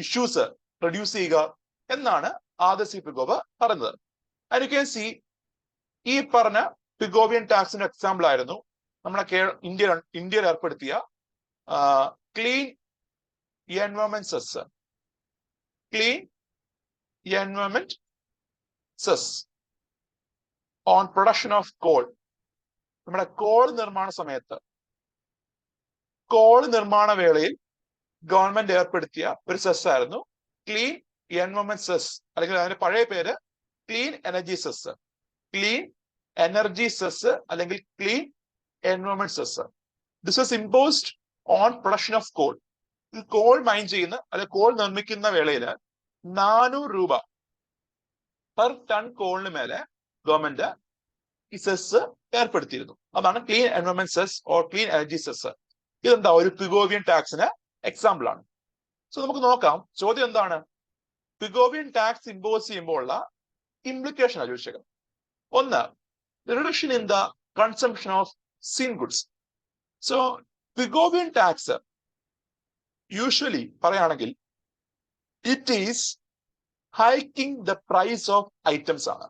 ഇഷ്യൂസ് റെഡ്യൂസ് ചെയ്യുക എന്നാണ് ആദർ സി പിഗോവ് പറഞ്ഞത്. ആൻഡ് യു ക്യാൻ സി, ഈ പറഞ്ഞ പിഗോവിയൻ ടാക്സിന്റെ എക്സാമ്പിൾ ആയിരുന്നു നമ്മളെ ഇന്ത്യയിൽ ഏർപ്പെടുത്തിയ clean environment cess. Clean environment cess on production of call. നമ്മുടെ കോൾ നിർമ്മാണ സമയത്ത്, കോൾ നിർമ്മാണ വേളയിൽ ഗവൺമെന്റ് ഏർപ്പെടുത്തിയ ഒരു സെസ് ആയിരുന്നു ക്ലീൻ എൻവയൺമെന്റ് സെസ്, അല്ലെങ്കിൽ അതിന്റെ പഴയ പേര് clean energy cess. Clean energy cess അല്ലെങ്കിൽ clean environment cess. This was imposed on production of coal. Coal mine ചെയ്യുന്ന, അല്ലെങ്കിൽ കോൾ നിർമ്മിക്കുന്ന വേളയിൽ 400 രൂപ പെർ ടൺ കോളിന് മേലെ ഗവൺമെന്റ് ഈ സെസ് ഏർപ്പെടുത്തിയിരുന്നു. അതാണ് clean environment cess or clean energy cess. ഇതെന്താ? ഒരു പിഗോവിയൻ ടാക്സിന് എക്സാമ്പിൾ ആണ്. സോ നമുക്ക് നോക്കാം, ചോദ്യം എന്താണ്? പിഗോവിയൻ ടാക്സ് ഇമ്പോസ് ചെയ്യുമ്പോൾ ഉള്ള ഇംപ്ലിക്കേഷൻ ആലോചിച്ചേക്കാം. ഒന്ന്, reduction in the consumption of sin goods. So Pigovian tax usually പറയുകയാണെങ്കിൽ it is hiking the price of items ആണ്.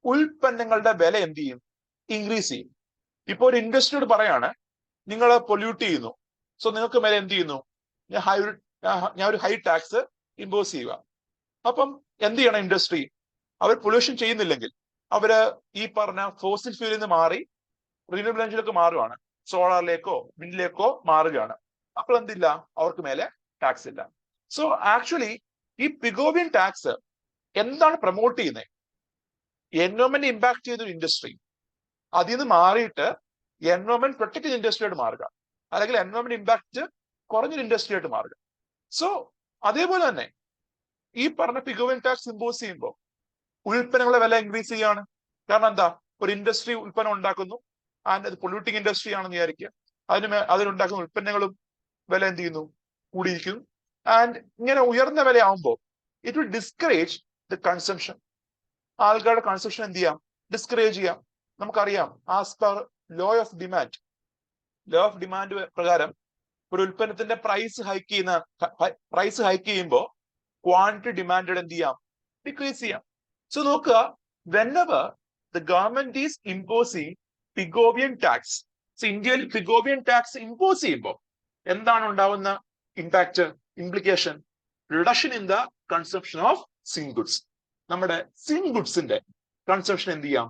ഉൽപ്പന്നങ്ങളുടെ വില എന്ത് ചെയ്യും? ഇൻക്രീസ് ചെയ്യും. ഇപ്പൊ ഒരു ഇൻഡസ്ട്രിയോട് പറയാണ്, നിങ്ങൾ പൊല്യൂട്ട് ചെയ്യുന്നു, സോ നിങ്ങൾക്ക് മേലെ എന്ത് ചെയ്യുന്നു? ഞാൻ ഒരു ഹൈ ടാക്സ് ഇമ്പോസ് ചെയ്യുക. അപ്പം എന്ത് ചെയ്യണം ഇൻഡസ്ട്രി? അവർ പൊല്യൂഷൻ ചെയ്യുന്നില്ലെങ്കിൽ അവര് ഈ പറഞ്ഞ ഫോസിൽ ഫ്യൂലിൽ നിന്ന് മാറി റിന്യൂവബിൾ എനർജിയിലേക്ക് മാറുകയാണ്, സോളാറിലേക്കോ വിൻഡിലേക്കോ മാറുകയാണ്. അപ്പോൾ എന്തില്ല? അവർക്ക് മേലെ ടാക്സ് ഇല്ല. സോ ആക്ച്വലി ഈ പിഗോവിയൻ ടാക്സ് എന്താണ് പ്രൊമോട്ട് ചെയ്യുന്നത്? എൻവയോൺമെന്റ് ഇമ്പാക്ട് ചെയ്തൊരു ഇൻഡസ്ട്രി അതിൽ നിന്ന് മാറിയിട്ട് എൻവയോൺമെന്റ് പ്രൊട്ടക്ട് ചെയ്ത ഇൻഡസ്ട്രിയായിട്ട് മാറുക, അല്ലെങ്കിൽ എൻവയോൺമെന്റ് ഇമ്പാക്ട് കുറഞ്ഞൊരു ഇൻഡസ്ട്രി ആയിട്ട് മാറുക. സോ അതേപോലെ തന്നെ ഈ പറഞ്ഞ പിഗോവിയൻ ടാക്സ് ഇമ്പോസ് ചെയ്യുമ്പോൾ ഉൽപ്പന്നങ്ങളുടെ വില ഇൻക്രീസ് ചെയ്യുകയാണ്. കാരണം എന്താ? ഒരു ഇൻഡസ്ട്രി ഉൽപ്പന്നം ഉണ്ടാക്കുന്നു, ആൻഡ് അത് പൊല്യൂട്ടിംഗ് ഇൻഡസ്ട്രി ആണെന്ന് വിചാരിക്കുക, അതിനുണ്ടാക്കുന്ന ഉൽപ്പന്നങ്ങളും വില എന്ത് ചെയ്യുന്നു? കൂടിയിരിക്കുന്നു. ആൻഡ് ഇങ്ങനെ ഉയർന്ന വിലയാവുമ്പോൾ it will discourage the consumption. ആൾക്കാരുടെ കൺസംഷൻ എന്ത് ചെയ്യാം? ഡിസ്കറേജ് ചെയ്യാം. നമുക്കറിയാം, as per law of demand പ്രകാരം ഒരു ഉൽപ്പന്നത്തിന്റെ പ്രൈസ് ഹൈക്ക് ചെയ്യുമ്പോൾ ക്വാണ്ടിറ്റി ഡിമാൻഡ് എന്ത് ചെയ്യാം? ഡിക്രീസ് ചെയ്യാം. സോ നോക്കുക, whenever the government is imposing Pigovian tax, ഇന്ത്യയിൽ പിഗോവിയൻ ടാക്സ് ഇമ്പോസ് ചെയ്യുമ്പോൾ എന്താണ് ഉണ്ടാവുന്ന impact, implication? Reduction in the consumption of sin goods. നമ്മുടെ സിങ്ക് ഗുഡ്സിന്റെ കൺസംഷൻ എന്ത് ചെയ്യാം?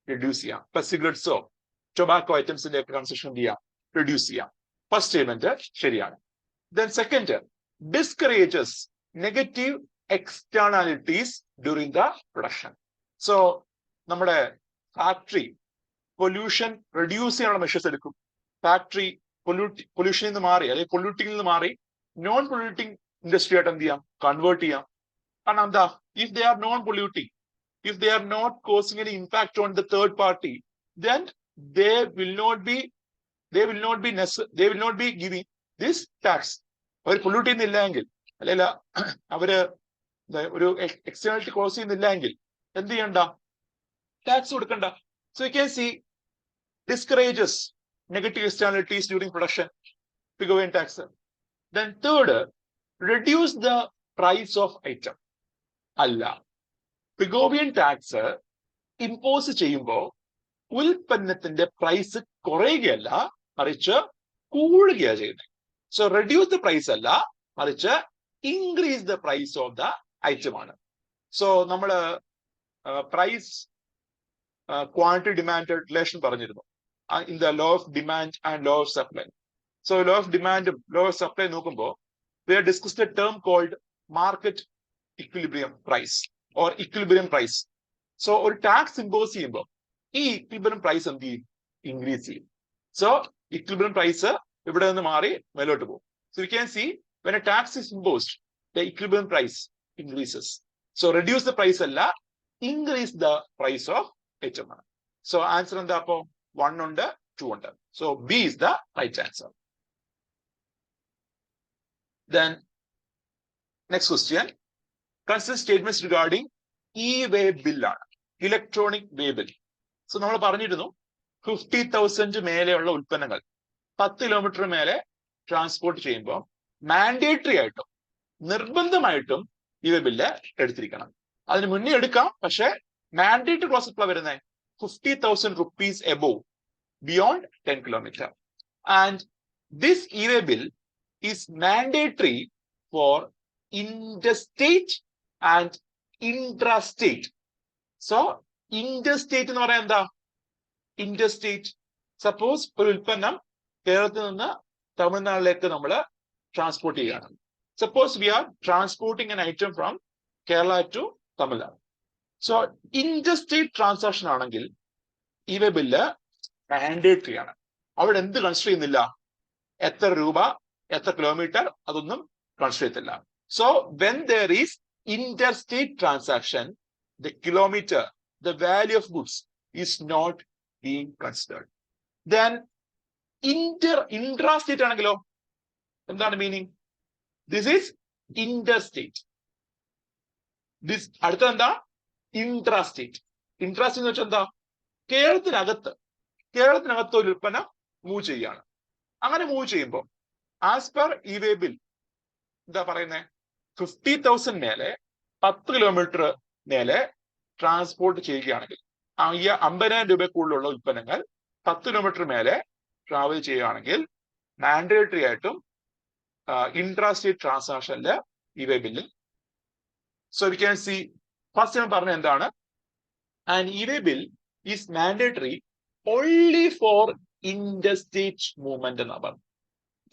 റെഡ്യൂസ് ചെയ്യാം. ഇപ്പൊ സിഗരറ്റ്സോ ടൊബാക്കോ ഐറ്റംസിന്റെ ഒക്കെ കൺസംഷൻ എന്ത് ചെയ്യാം? റെഡ്യൂസ് ചെയ്യാം. ഫസ്റ്റ് സ്റ്റേറ്റ്മെന്റ് ശരിയാണ്. Then second, discourages negative externalities during the production. So നമ്മുടെ ഫാക്ടറി പൊല്യൂഷൻ റെഡ്യൂസ് ചെയ്യാനുള്ള മെഷേഴ്സ് എടുക്കും. ഫാക്ടറി പൊല്യൂഷനിൽ നിന്ന് മാറി അല്ലെങ്കിൽ പൊല്യൂട്ടിംഗിൽ നിന്ന് മാറി നോൺ പൊല്യൂട്ടിംഗ് ഇൻഡസ്ട്രി ആയിട്ട് എന്ത് ചെയ്യാം? കൺവേർട്ട് ചെയ്യാം. കാരണം എന്താ? If they are non polluting, if they are not causing any impact on the third party, then they will not be giving this tax. അവർ പൊല്യൂട്ട് ചെയ്യുന്നില്ല എങ്കിൽ, അല്ല അവര് ഒരു എക്സ്റ്റേണാലിറ്റി ക്ലോസ് ചെയ്യുന്നില്ല എങ്കിൽ എന്ത് ചെയ്യണ്ട? ടാക്സ് കൊടുക്കണ്ട. So you can C discourages negative externalities during production, Pigovian tax. Then third, reduce the price of item. അല്ല, പിഗോവിയൻ ടാക്സ് ഇമ്പോസ് ചെയ്യുമ്പോൾ ഉൽപ്പന്നത്തിന്റെ പ്രൈസ് കുറയുകയല്ല, മറിച്ച് കൂടുകയാണ് ചെയ്യുന്നത്. സോ റെഡ്യൂസ് ദ പ്രൈസ് അല്ല, മറിച്ച് increase the price of the item ആണ്. So നമ്മള് പ്രൈസ് ക്വാണ്ടിറ്റി ഡിമാൻഡ് റിലേഷൻ പറഞ്ഞിരുന്നു in the law of demand and law of supply. So law of ഡിമാൻഡും ലോ ഓഫ് സപ്ലൈ നോക്കുമ്പോൾ we have discussed a term called market equilibrium price or equilibrium price. So ഒരു tax impose ചെയ്യുമ്പോൾ ഈ equilibrium price എന്ത് ചെയ്യും? Increase ചെയ്യും. So equilibrium price ഇവിടെ നിന്ന് മാറി മേലോട്ട് പോകും. So you can see when a tax is imposed the equilibrium price increases. So reduce the price അല്ല, increase the price of item ആണ്. സോ ആൻസർ എന്താ? അപ്പോ 1 ഉണ്ട്, 2 ഉണ്ട്. So B is the right answer. Then next question, consider statements regarding e-way bill ആണ്, electronic way bill. So നമ്മൾ പറഞ്ഞിരുന്നു 50,000 മേലെയുള്ള ഉൽപ്പന്നങ്ങൾ 10 കിലോമീറ്റർ മേലെ ട്രാൻസ്പോർട്ട് ചെയ്യുമ്പോൾ മാൻഡേറ്ററി ആയിട്ടും നിർബന്ധമായിട്ടും ഈ വേ ബില്ല് എടുത്തിരിക്കണം. അതിന് മുന്നേ എടുക്കാം, പക്ഷെ മാൻഡേറ്ററി ക്ലോസ് എപ്പോഴാണ് വരുന്നത്? 50,000 rupees above beyond 10 kilometer. And this e-way bill is mandatory for interstate and intrastate. So interstate എന്ന് പറയാൻ എന്താ? ഇന്റർസ്റ്റേറ്റ്, സപ്പോസ് ഒരു ഉൽപ്പന്നം കേരളത്തിൽ നിന്ന് തമിഴ്നാട്ടിലേക്ക് നമ്മൾ ട്രാൻസ്പോർട്ട് ചെയ്യുകയാണ്. Suppose we are transporting an item from Kerala to Tamil Nadu. So interstate transaction ആണെങ്കിൽ ഈ ബില്ല് മാൻഡേറ്ററി ആണ്. അവിടെ എന്ത് കൺസിഡർ ചെയ്യുന്നില്ല? എത്ര രൂപ, എത്ര കിലോമീറ്റർ, അതൊന്നും കൺസിഡർ ചെയ്യത്തില്ല. So when there is interstate transaction, the kilometer, the value of goods is not being considered. Then intrastate ആണെങ്കിലോ എന്താണ് മീനിങ്? This is interstate. അടുത്ത എന്താ? ഇൻട്രാസ്റ്റേറ്റ്. ഇൻട്രാസ്റ്റേറ്റ് എന്ന് വെച്ചാൽ എന്താ? കേരളത്തിനകത്ത് ഒരു ഉൽപ്പന്നം മൂവ് ചെയ്യാണ്. അങ്ങനെ മൂവ് ചെയ്യുമ്പോൾ ആസ് പെർ ഇ-വേ ബിൽ എന്താ പറയുന്നത്? 50,000 മേലെ 10 കിലോമീറ്റർ മേലെ ട്രാൻസ്പോർട്ട് ചെയ്യുകയാണെങ്കിൽ, 50,000 രൂപ കൂടുതലുള്ള ഉൽപ്പന്നങ്ങൾ 10 കിലോമീറ്റർ മേലെ ട്രാവൽ ചെയ്യുകയാണെങ്കിൽ മാൻഡേറ്ററി ആയിട്ടും ഇൻട്രാസ്റ്റേറ്റ് ട്രാൻസാക്ഷനില് e-way bill. So we can see first ഞാൻ പറഞ്ഞ എന്താണ്? And e-way bill is mandatory only for interstate movement എന്നാ പറഞ്ഞു.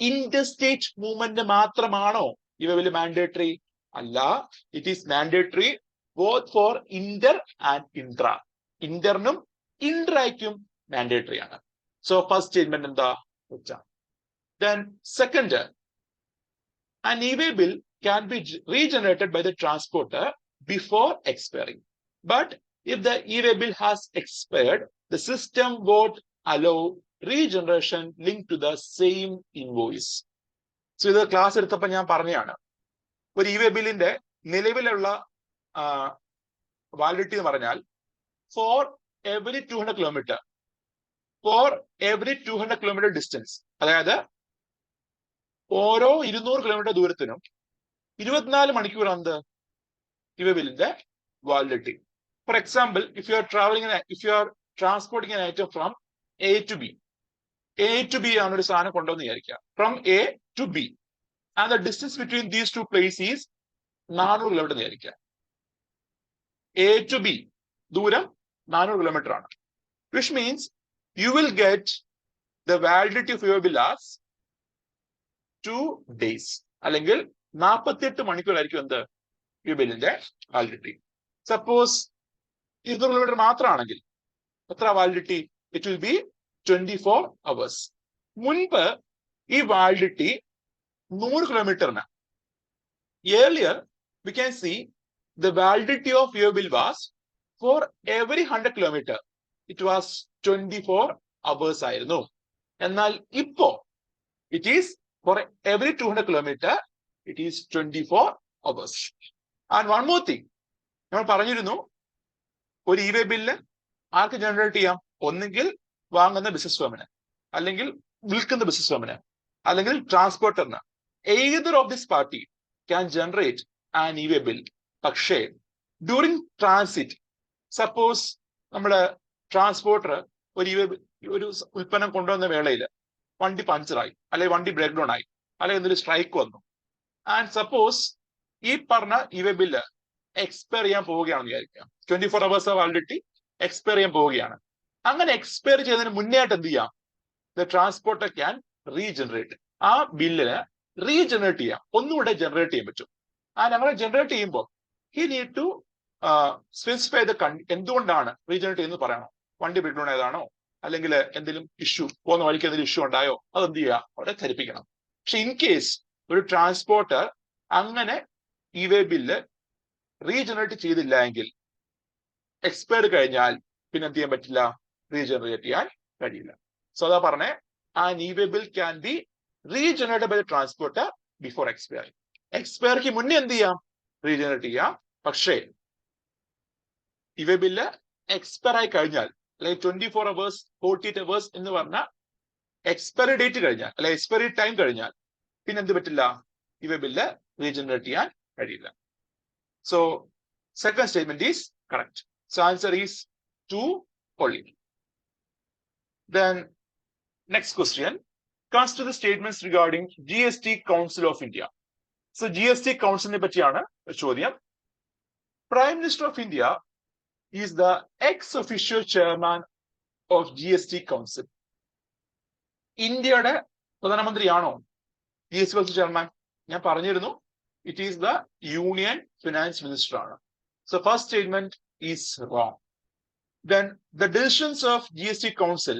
ഇന്റർസ്റ്റേറ്റ് മൂവ്മെന്റ് മാത്രമാണോ ഇ-വേ ബിൽ മാൻഡേറ്ററി? അല്ല, it is mandatory both for inter and intra. ഇന്ററിനും ഇൻട്രായ്ക്കും മാൻഡേറ്ററി ആണ്. സോ ഫസ്റ്റ് സ്റ്റേറ്റ്മെന്റ് എന്താ? Then second, an e-way bill can be regenerated by the transporter before expiring. But if the e-way bill has expired, the system won't allow regeneration linked to the same invoice. So ഇത് class എടുത്തപ്പോൾ ഞാൻ പറഞ്ഞതാണ്, ഒരു ഇ-വേ ബില്ലിന്റെ നിലവിലുള്ള validity എന്ന് പറഞ്ഞാൽ for every 200 kilometre distance, അതായത് ഓരോ 200 കിലോമീറ്റർ ദൂരത്തിനും 24 മണിക്കൂർ എന്ത് ഇ-വേ ബില്ലിന്റെ validity. For example, if you are transporting an item from A to B ആണ് ഒരു സാധനം കൊണ്ടുവന്ന് വിചാരിക്കുക, from A to B, and the distance between these two places is 400 kilometre വിചാരിക്കുക. A to B ദൂരം 400 കിലോമീറ്റർ ആണ്. Which means you will get the validity of your bill as 2 days. അല്ലെങ്കിൽ 48 മണിക്കൂറായിരിക്കും എന്ത് ഈ ബില്ലിന്റെ വാലിഡിറ്റി. സപ്പോസ് 200 കിലോമീറ്റർ മാത്രമാണെങ്കിൽ എത്ര validity? It will be 24 hours. മുൻപ് ഈ വാലിഡിറ്റി 100 കിലോമീറ്ററിന്. Earlier we can see the validity of your bill was for every 100 kilometer. It was 24 hours ആയിരുന്നു. എന്നാൽ ഇപ്പോ it is for every 200 kilometer it is 24 hours. And one more thing, നമ്മൾ പറഞ്ഞിരുന്നു ഒരു e way bill ആർക്ക് generate ചെയ്യാം? ഒന്നുകിൽ വാങ്ങുന്ന business ഫേമിന്, അല്ലെങ്കിൽ വിൽക്കുന്ന ബിസിനസ് ഫേമിന്, അല്ലെങ്കിൽ ട്രാൻസ്പോർട്ടറിന്. either of this party can generate an e-way bill. പക്ഷേ ഡ്യൂറിങ് ട്രാൻസിറ്റ്, സപ്പോസ് നമ്മുടെ ട്രാൻസ്പോർട്ടർ ഒരു ഉൽപ്പന്നം കൊണ്ടുവന്ന വേളയിൽ വണ്ടി പഞ്ചറായി, അല്ലെങ്കിൽ വണ്ടി ബ്രേക്ക് ഡൗൺ ആയി, അല്ലെങ്കിൽ എന്തൊരു സ്ട്രൈക്ക് വന്നു, ആൻഡ് സപ്പോസ് ഈ പറഞ്ഞ ഇ-വേ ബില്ല് എക്സ്പയർ ചെയ്യാൻ പോവുകയാണെന്ന് വിചാരിക്കുക. 24 hours വാലിഡിറ്റി എക്സ്പയർ ചെയ്യാൻ പോവുകയാണ്. അങ്ങനെ എക്സ്പയർ ചെയ്യുന്നതിന് മുന്നേ ആയിട്ട് എന്ത് ചെയ്യാം? The transporter can regenerate. ആ ബില്ലിന് റീജനറേറ്റ് ചെയ്യാം, ഒന്നുകൂടെ ജനറേറ്റ് ചെയ്യാൻ പറ്റും. അങ്ങനെ ജനറേറ്റ് ചെയ്യുമ്പോൾ he need to specify the എന്തുകൊണ്ടാണ് റീജനറേറ്റ് ചെയ്യുന്നത് പറയണം. വണ്ടി ബ്രേക്ക് ഡൗൺ ആയതാണോ, അല്ലെങ്കിൽ എന്തെങ്കിലും ഇഷ്യൂ, പോകുന്ന വഴിക്ക് എന്തെങ്കിലും ഇഷ്യൂ ഉണ്ടായോ, അതെന്ത് ചെയ്യുക? അവിടെ ധരിപ്പിക്കണം. പക്ഷെ ഇൻ കേസ് ഒരു ട്രാൻസ്പോർട്ടർ അങ്ങനെ ഇ-വേ ബില്ല് റീജനറേറ്റ് ചെയ്തില്ല എങ്കിൽ, എക്സ്പയർ കഴിഞ്ഞാൽ പിന്നെ എന്ത് ചെയ്യാൻ പറ്റില്ല? റീജനറേറ്റ് ചെയ്യാൻ കഴിയില്ല. സോ അതാ പറഞ്ഞേ, an e-way bill can be regenerated by the transporter before expire. എക്സ്പയർക്ക് മുന്നേ എന്ത് ചെയ്യാം? റീജനറേറ്റ് ചെയ്യാം. പക്ഷേ ഇ-വേ ബില്ല് എക്സ്പയർ ആയി കഴിഞ്ഞാൽ, അല്ലെങ്കിൽ 24 hours 48 hours എന്ന് പറഞ്ഞ എക്സ്പയറി ഡേറ്റ് കഴിഞ്ഞാൽ, അല്ലെങ്കിൽ എക്സ്പയറി ടൈം കഴിഞ്ഞാൽ പിന്നെ എന്ത് പറ്റില്ല? ഇ-വേ ബില്ല് റീജനറേറ്റ് ചെയ്യാൻ കഴിയില്ല. So second statement is correct. So answer is 2 only. Then next question comes to the statements regarding GST Council of India. So GST Council പറ്റിയാണ് ചോദ്യം. Prime Minister of India is the ex-official chairman of GST Council. ഇന്ത്യയുടെ പ്രധാനമന്ത്രിയാണോ GST Council chairman? ഞാൻ പറഞ്ഞിരുന്നു, it is the Union Finance Minister ആണ്. So first statement is wrong. Then the decisions of GST Council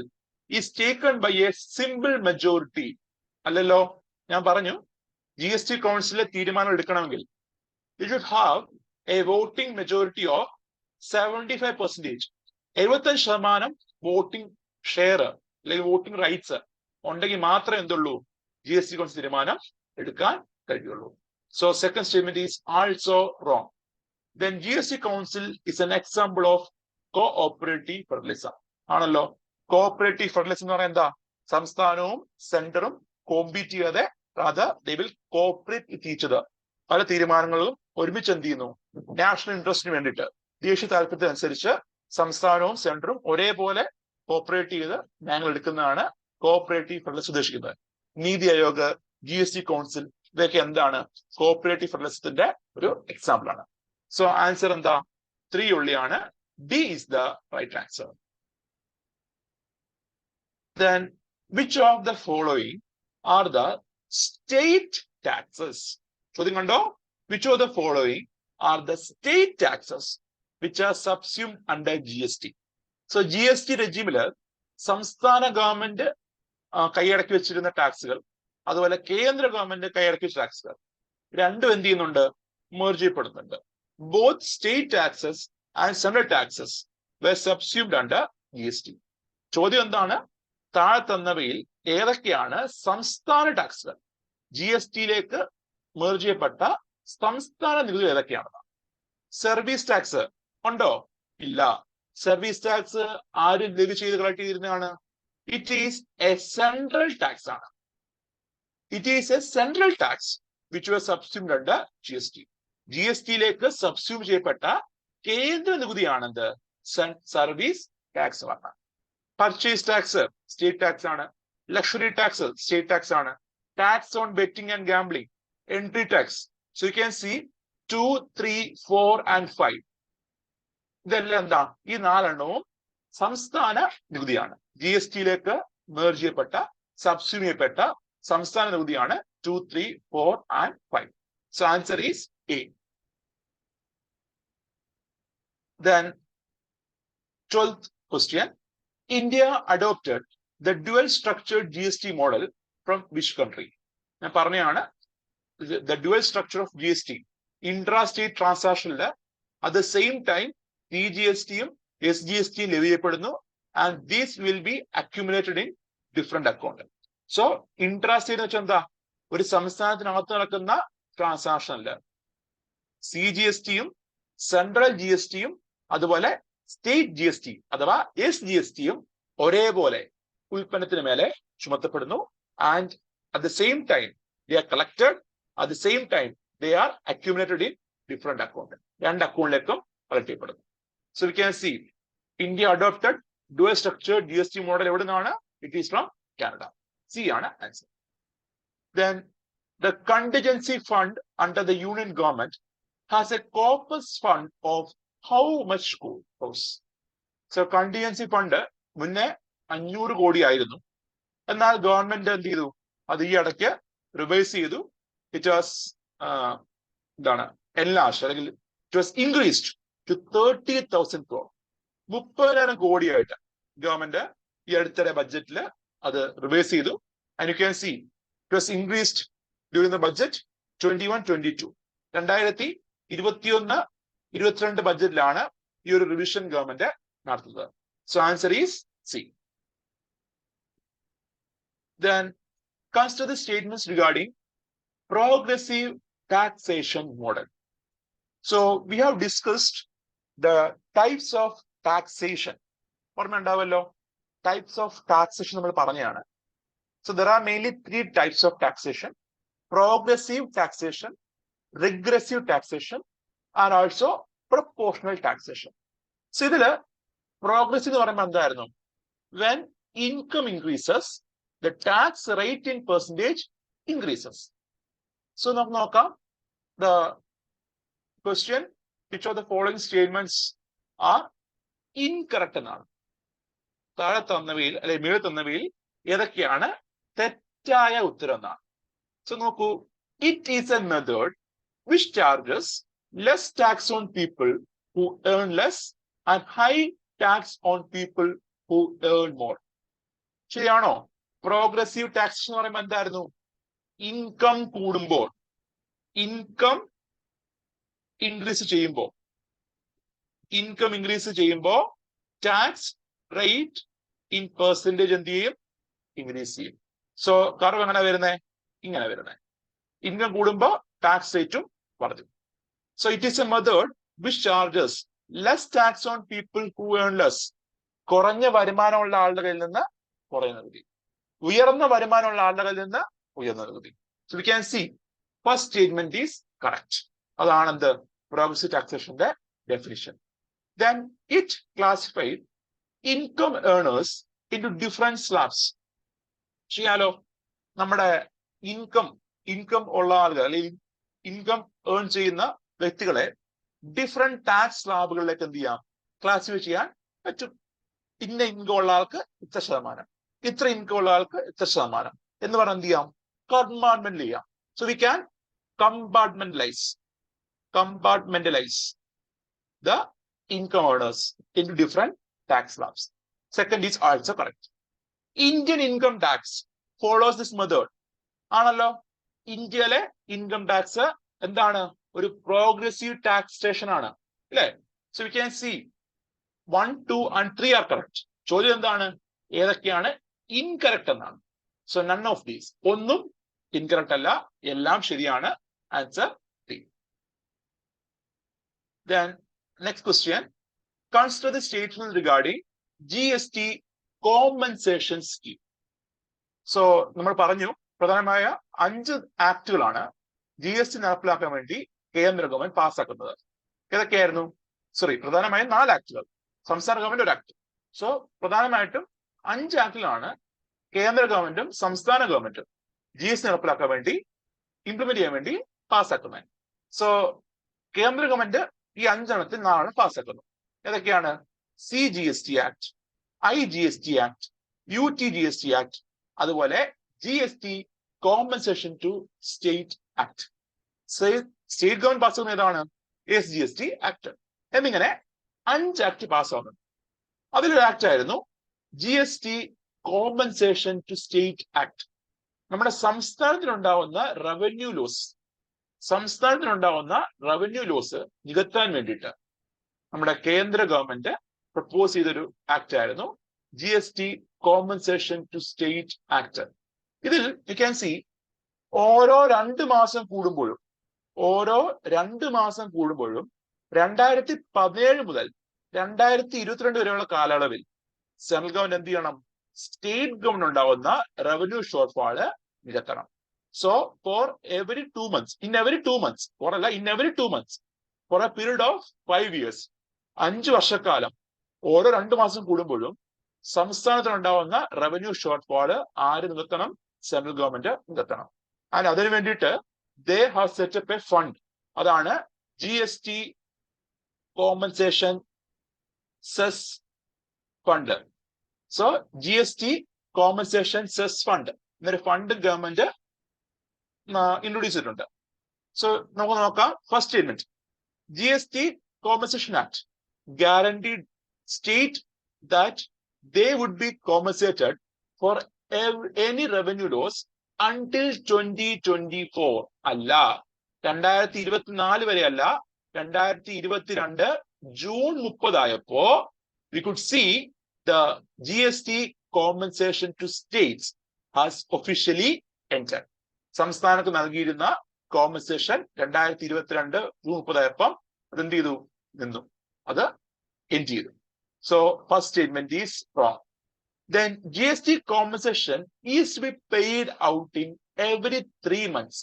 is taken by a simple majority. അല്ലല്ലോ, ഞാൻ പറഞ്ഞു GST Council തീരുമാനം എടുക്കണമെങ്കിൽ you should have a voting majority of 75%. 75% voting share അല്ലെങ്കിൽ voting rights ഉണ്ടെങ്കിൽ മാത്രമേ എന്തുള്ളൂ? GST Council തീരുമാനം എടുക്കാൻ കഴിയുള്ളൂ. So second statement is also wrong. Then GST Council is an example of cooperative federalism. ആണല്ലോ. കോഓപ്പറേറ്റീവ് ഫെഡറലിസം എന്ന് പറയുന്നത് എന്താ? സംസ്ഥാനവും സെന്ററും കോമ്പീറ്റ് ചെയ്യാതെ they will cooperate with each other. പല തീരുമാനങ്ങളും ഒരുമിച്ച് എന്ത് ചെയ്യുന്നു? നാഷണൽ ഇൻട്രസ്റ്റിന് വേണ്ടിയിട്ട്, ദേശീയ താല്പര്യത്തിനനുസരിച്ച് സംസ്ഥാനവും സെന്ററും ഒരേപോലെ കോപ്പറേറ്റ് ചെയ്ത് ഞങ്ങൾ എടുക്കുന്നതാണ് കോഓപ്പറേറ്റീവ് ഫെഡറലിസം ഉദ്ദേശിക്കുന്നത്. നീതി ആയോഗ്, GST Council ഇതൊക്കെ എന്താണ്? കോഓപ്പറേറ്റീവ് ഫെഡറലിസത്തിന്റെ ഒരു എക്സാമ്പിൾ ആണ്. സോ ആൻസർ എന്താ? 3 ഉള്ളിയാണ്. D is the right answer. Then which of the following are the state taxes? ചോദ്യം കണ്ടോ? Which of the following are the state taxes which are subsumed under GST? So GST റെജിമില് സംസ്ഥാന government കൈയടക്കി വെച്ചിരുന്ന ടാക്സുകൾ, അതുപോലെ കേന്ദ്ര government കൈയടക്കി വെച്ച ടാക്സുകൾ രണ്ടും എന്ത് ചെയ്യുന്നുണ്ട്? മെർജ് ചെയ്യപ്പെടുന്നുണ്ട്. Both state taxes and central taxes were subsumed under GST. ചോദ്യം എന്താണ്? താഴെ തന്നവയിൽ ഏതൊക്കെയാണ് സംസ്ഥാന ടാക്സുകൾ? GST-യിലേക്ക് മെർജ് ചെയ്യപ്പെട്ട സംസ്ഥാന നികുതി ഏതൊക്കെയാണ്? സർവീസ് ടാക്സ് ഉണ്ടോ? ഇല്ല. സർവീസ് ടാക്സ് ആരും ലഘു ചെയ്ത് കളക്ട് ചെയ്തിരുന്നതാണ്. It is a central tax ആണ്. It is a central tax which was subsumed under GST. GST-യിലേക്ക് സബ്സ്യൂം ചെയ്യപ്പെട്ട കേന്ദ്ര നികുതിയാണെന്ത്? സർവീസ് ടാക്സ് ആണ്. പർച്ചേസ് ടാക്സ് സ്റ്റേറ്റ് ടാക്സ് ആണ്. ലക്ഷറി ടാക്സ് സ്റ്റേറ്റ് ടാക്സ് ആണ്. Tax on betting and gambling, entry tax. So you can see 2, 3, 4 and 5. ഇതെല്ലാം എന്താ? ഈ 4 എണ്ണവും സംസ്ഥാന നികുതിയാണ്. GST-യിലേക്ക് മേർജ് ചെയ്യപ്പെട്ട, സബ്സ്യൂം ചെയ്യപ്പെട്ട സംസ്ഥാന നികുതിയാണ് 2, 3, 4 and 5. So answer is A. Then 12th question. India adopted the dual structured GST model from which country? ഞാൻ പറഞ്ഞതാണ് the dual structure of GST. Intra-state transaction at the same time GST-യും SGST-യും ലഭ്യ ചെയ്യപ്പെടുന്നു, and these will be accumulated in different account. So intra-state എന്ന് വെച്ചാൽ എന്താ? ഒരു സംസ്ഥാനത്തിനകത്ത് നടക്കുന്ന ട്രാൻസാക്ഷനില് CGST-യും central GST-യും അതുപോലെ സ്റ്റേറ്റ് GST അഥവാ SGST-യും ഒരേപോലെ ഉൽപ്പന്നത്തിന് മേലെ ചുമത്തപ്പെടുന്നു, and at the same time they are collected, at the same time they are accumulated in different account. രണ്ട് അക്കൗണ്ടിലേക്കും കളക്ട് ചെയ്യപ്പെടുന്നു. So we can see India adopted dual structured GST model എവിടെ നിന്നാണ്? It is from Canada. C ആണ് answer. Then the contingency fund under the union government has a corpus fund of how much crores? So contingency fund മുന്നേ 500 കോടി ആയിരുന്നു. എന്നാൽ government എന്ത് ചെയ്തു? അത് ഈ ഇടയ്ക്ക് റിവൈസ് ചെയ്തു. ഇറ്റ് വാസ് എന്താണ് enlarged അല്ലെങ്കിൽ it was increased to 30,000 crore. 30,000 കോടിയായിട്ട് ഗവൺമെന്റ് ഈ അടുത്തിടെ ബഡ്ജറ്റിൽ അത് റിവൈസ് ചെയ്തു. And you can see it was increased during the budget 21-22. 2021-22 ബഡ്ജറ്റിലാണ് ഈ ഒരു റിവിഷൻ ഗവൺമെന്റ് നടത്തുന്നത്. So answer is C. Then consider the statements regarding progressive taxation model. So we have discussed the types of taxation. ഓർമ്മ ഉണ്ടാവല്ലോ, types of taxation നമ്മൾ പറഞ്ഞതാണ്. So there are mainly 3 types of taxation: progressive taxation, regressive taxation and also proportional taxation. So ഇതില് progressive എന്ന് പറയുമ്പോൾ എന്തായിരുന്നു? When income increases, the tax rate in percentage increases. So നമുക്ക് നോക്കാം. The question, which of the following statements are incorrect എന്നാണ്. താഴെ തന്നവയിൽ അല്ലെങ്കിൽ മേളിൽ തന്നവയിൽ ഏതൊക്കെയാണ് തെറ്റായ ഉത്തരം എന്നാണ്. So നോക്കൂ, it is a method which charges less tax on people who earn less and high tax on people who earn more. ശരിയാണോ? പ്രോഗ്രസീവ് ടാക്സ് എന്ന് പറയുമ്പോൾ എന്തായിരുന്നു? ഇൻകം കൂടുമ്പോൾ, ഇൻകം ഇൻക്രീസ് ചെയ്യുമ്പോൾ ടാക്സ് റേറ്റ് ഇൻ പെർസെന്റേജ് എന്ത് ചെയ്യും? Increase ചെയ്യും. So curve എങ്ങനെ വരുന്നത്? ഇങ്ങനെ വരുന്നത്. ഇൻകം കൂടുമ്പോൾ ടാക്സ് റേറ്റും വർദ്ധിക്കും. So it is A method which charges less tax on people who earn less. കുറഞ്ഞ വരുമാനമുള്ള ആളുടെ കയ്യിൽ നിന്ന് കുറയുന്ന നികുതി, ഉയർന്ന വരുമാനമുള്ള ആളുടെ കയ്യിൽ നിന്ന് ഉയർന്ന നികുതി. So we can see first statement is correct. അതാണ് എന്ത്? പ്രോഗ്രസീവ് ടാക്സേഷന്റെ definition. Then it classified income earners into different slabs. ചെയ്യാലോ, നമ്മുടെ ഇൻകം ഉള്ള ആളുകൾ അല്ലെങ്കിൽ ഇൻകം ഏൺ ചെയ്യുന്ന വ്യക്തികളെ ഡിഫറെന്റ് ടാക്സ് സ്ലാബുകളിലേക്ക് എന്ത് ചെയ്യാം? ക്ലാസിഫൈ ചെയ്യാൻ പറ്റും. ഇന്ന ഇൻകം ഉള്ള ആൾക്ക് ഇത്ര ശതമാനം, ഇത്ര ഇൻകം ഉള്ള ആൾക്ക് ഇത്ര ശതമാനം എന്ന് പറഞ്ഞാൽ എന്ത് ചെയ്യാം? കമ്പാർട്ട്മെന്റ് ചെയ്യാം. So we can compartmentalize the income earners into different tax slabs. Second is also correct. Indian income tax follows this method. ആണല്ലോ, ഇന്ത്യയിലെ ഇൻകം ടാക്സ് എന്താണ്? ഒരു പ്രോഗ്രസീവ് ടാക്സേഷൻ ആണ്, അല്ലേ? So we can C 1, 2 and 3 are correct. ചോദ്യം എന്താണ്? ഏതൊക്കെയാണ് incorrect എന്നാണ്. സോ നൺ ഓഫ് ദീസ്, ഒന്നും ഇൻകറക്റ്റ് അല്ല, എല്ലാം ശരിയാണ്. Answer D. Then next question, consider the statement regarding GST compensation scheme. So നമ്മൾ പറഞ്ഞു പ്രധാനമായ 5 ആക്ടുകളാണ് GST നടപ്പിലാക്കാൻ വേണ്ടി കേന്ദ്ര ഗവൺമെന്റ് പാസ്സാക്കുന്നത്. ഏതൊക്കെയായിരുന്നു? പ്രധാനമായും 4 ആക്ടുകൾ, സംസ്ഥാന ഗവൺമെന്റ് ഒരു ആക്ട്. സോ പ്രധാനമായിട്ടും 5 ആക്ടിലാണ് കേന്ദ്ര ഗവൺമെന്റും സംസ്ഥാന ഗവൺമെന്റും GST നടപ്പിലാക്കാൻ വേണ്ടി, ഇംപ്ലിമെന്റ് ചെയ്യാൻ വേണ്ടി പാസ്സാക്കുന്നത്. സോ കേന്ദ്ര ഗവൺമെന്റ് ഈ 5 നാളെ പാസ്സാക്കുന്നു. ഏതൊക്കെയാണ്? CGST act, IGST act, UTGST act, അതുപോലെ GST compensation to state act. State government പാസ്സാക്കുന്ന ഏതാണ്? SGST act. എന്നിങ്ങനെ 5 ആക്ട് പാസ്സാവുന്നുണ്ട്. അതിലൊരു ആക്ട് ആയിരുന്നു GST compensation to state act. നമ്മുടെ സംസ്ഥാനത്തിനുണ്ടാവുന്ന റവന്യൂ ലോസ് നികത്താൻ വേണ്ടിയിട്ട് നമ്മുടെ കേന്ദ്ര ഗവൺമെന്റ് പ്രപ്പോസ് ചെയ്തൊരു ആക്ട് ആയിരുന്നു GST compensation to state act. ഇതിൽ യു ക്യാൻ സി ഓരോ 2 മാസം കൂടുമ്പോഴും 2017 മുതൽ 2022 വരെയുള്ള കാലയളവിൽ സെൻട്രൽ ഗവൺമെന്റ് എന്ത് ചെയ്യണം? സ്റ്റേറ്റ് ഗവൺമെന്റ് ഉണ്ടാവുന്ന റവന്യൂ ഷോർട്ട് ഫാള് നികത്തണം. So for every 2 months, in every 2 months, for a period of 5 years, 5 വർഷക്കാലം ഓരോ 2 മാസം കൂടുമ്പോഴും സംസ്ഥാനത്തിനുണ്ടാവുന്ന റവന്യൂ ഷോർട്ട് ഫാള് ആര് നികത്തണം? സെൻട്രൽ ഗവൺമെന്റ് നികത്തണം. ആൻഡ് അതിനു വേണ്ടിയിട്ട് they have set up a fund. അതാണ് GST compensation cess fund. So GST compensation cess fund എന്നൊരു ഫണ്ട് ഗവൺമെന്റ് ഇൻട്രൊഡ്യൂസ് ചെയ്തിട്ടുണ്ട്. സോ നമുക്ക് നോക്കാം. First statement, GST compensation act guaranteed state that they would be compensated for any revenue loss until 2024. അല്ല, 2024 വരെ അല്ല, 2022 June 30 ആയപ്പോ we could see the GST compensation to states has officially entered. സംസ്ഥാനത്ത് നൽകിയിരുന്ന compensation 2022 June 30 ആയപ്പം അതെന്ത് ചെയ്തു? നിന്നു. അത് എൻഡ് ചെയ്തു. So first statement is wrong. Then GST compensation is to be paid out in every 3 months.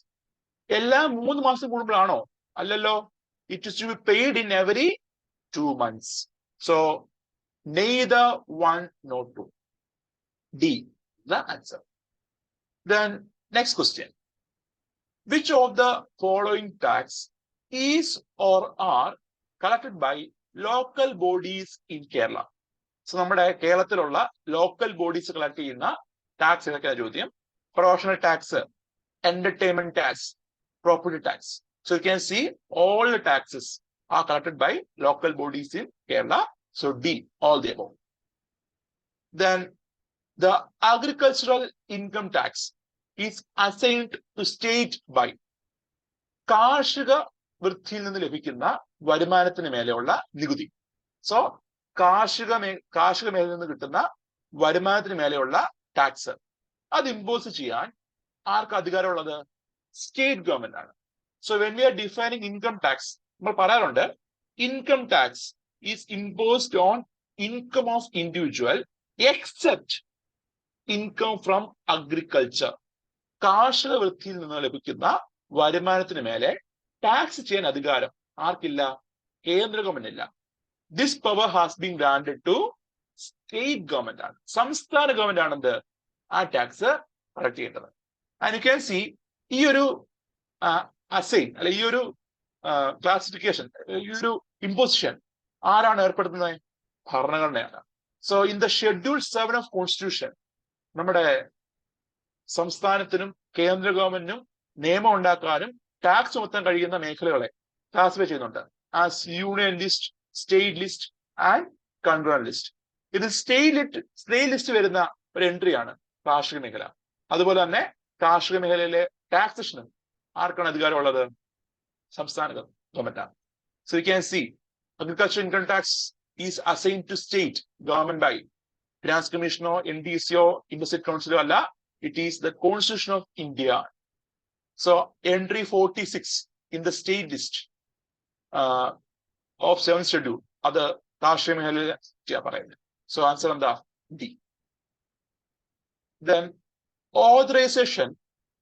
എല്ലാ 3 മാസം കൂടുമ്പോഴാണോ? അല്ലല്ലോ. It is to be paid in every 2 months. So neither one nor two. D, the answer. Then next question. Which of the following tax is or are collected by local bodies in Kerala? So നമ്മുടെ കേരളത്തിലുള്ള local bodies collect ചെയ്യുന്ന tax ഏതൊക്കെയാണ് ചോദ്യം? Professional tax, entertainment tax, property tax. So you can see all the taxes are collected by local bodies in Kerala. So D, all the above. Then the agricultural income tax is assigned to state by കാർഷിക വൃത്തിയിൽ നിന്ന് ലഭിക്കുന്ന വരുമാനത്തിന് മേലെയുള്ള നികുതി. So കാർഷിക മേഖലയിൽ നിന്ന് കിട്ടുന്ന വരുമാനത്തിന് മേലെയുള്ള ടാക്സ് അത് ഇമ്പോസ് ചെയ്യാൻ ആർക്ക് അധികാരമുള്ളത്? സ്റ്റേറ്റ് ഗവൺമെന്റ് ആണ്. So when we R defining income tax, നമ്മൾ പറയാറുണ്ട് income tax is imposed on income of individual except income from agriculture. കാർഷിക വൃത്തിയിൽ നിന്ന് ലഭിക്കുന്ന വരുമാനത്തിന് മേലെ ടാക്സ് ചെയ്യാൻ അധികാരം ആർക്കില്ല? കേന്ദ്ര ഗവൺമെന്റ് ഇല്ല. This power has been granted to state government ആണ്. സംസ്ഥാന ഗവൺമെന്റ് ആണെന്ത് ആ ടാക്സ് കളക്ട് ചെയ്യേണ്ടത്. ആൻഡ് യു ക്യാൻ സി ഈ ഒരു അസൈൻ അല്ലെ ഈ ഒരു ക്ലാസിഫിക്കേഷൻ, ഈ ഒരു ഇമ്പോസിഷൻ ആരാണ് ഏർപ്പെടുത്തുന്നത്? ഭരണഘടനയാണ്. So in the schedule 7 of constitution നമ്മുടെ സംസ്ഥാനത്തിനും കേന്ദ്ര ഗവൺമെന്റിനും നിയമം ഉണ്ടാക്കാനും ടാക്സ് ചുമത്താൻ കഴിയുന്ന മേഖലകളെ ക്ലാസിഫൈ ചെയ്യുന്നുണ്ട് as union list, state list and control list. ഇത് സ്റ്റേറ്റ് ലിസ്റ്റ് വരുന്ന ഒരു എൻട്രിയാണ് കാർഷിക മേഖല. അതുപോലെ തന്നെ കാർഷിക മേഖലയിലെ ടാക്സേഷനും ആർക്കാണ് അധികാരമുള്ളത്? സംസ്ഥാന ഗവൺമെന്റാണ്. So you can see agriculture income tax is assigned to state government by finance കമ്മീഷനോ NDCയോ ഇൻഡസ്ട്രിയൽ കൗൺസിലോ അല്ല. It is the constitution of India. So entry 46 in the state list of 7th schedule അത് കാർഷിക മേഖലയിലെ പറയുന്നത്. സോ ആൻസർ എന്താ? D. Then authorization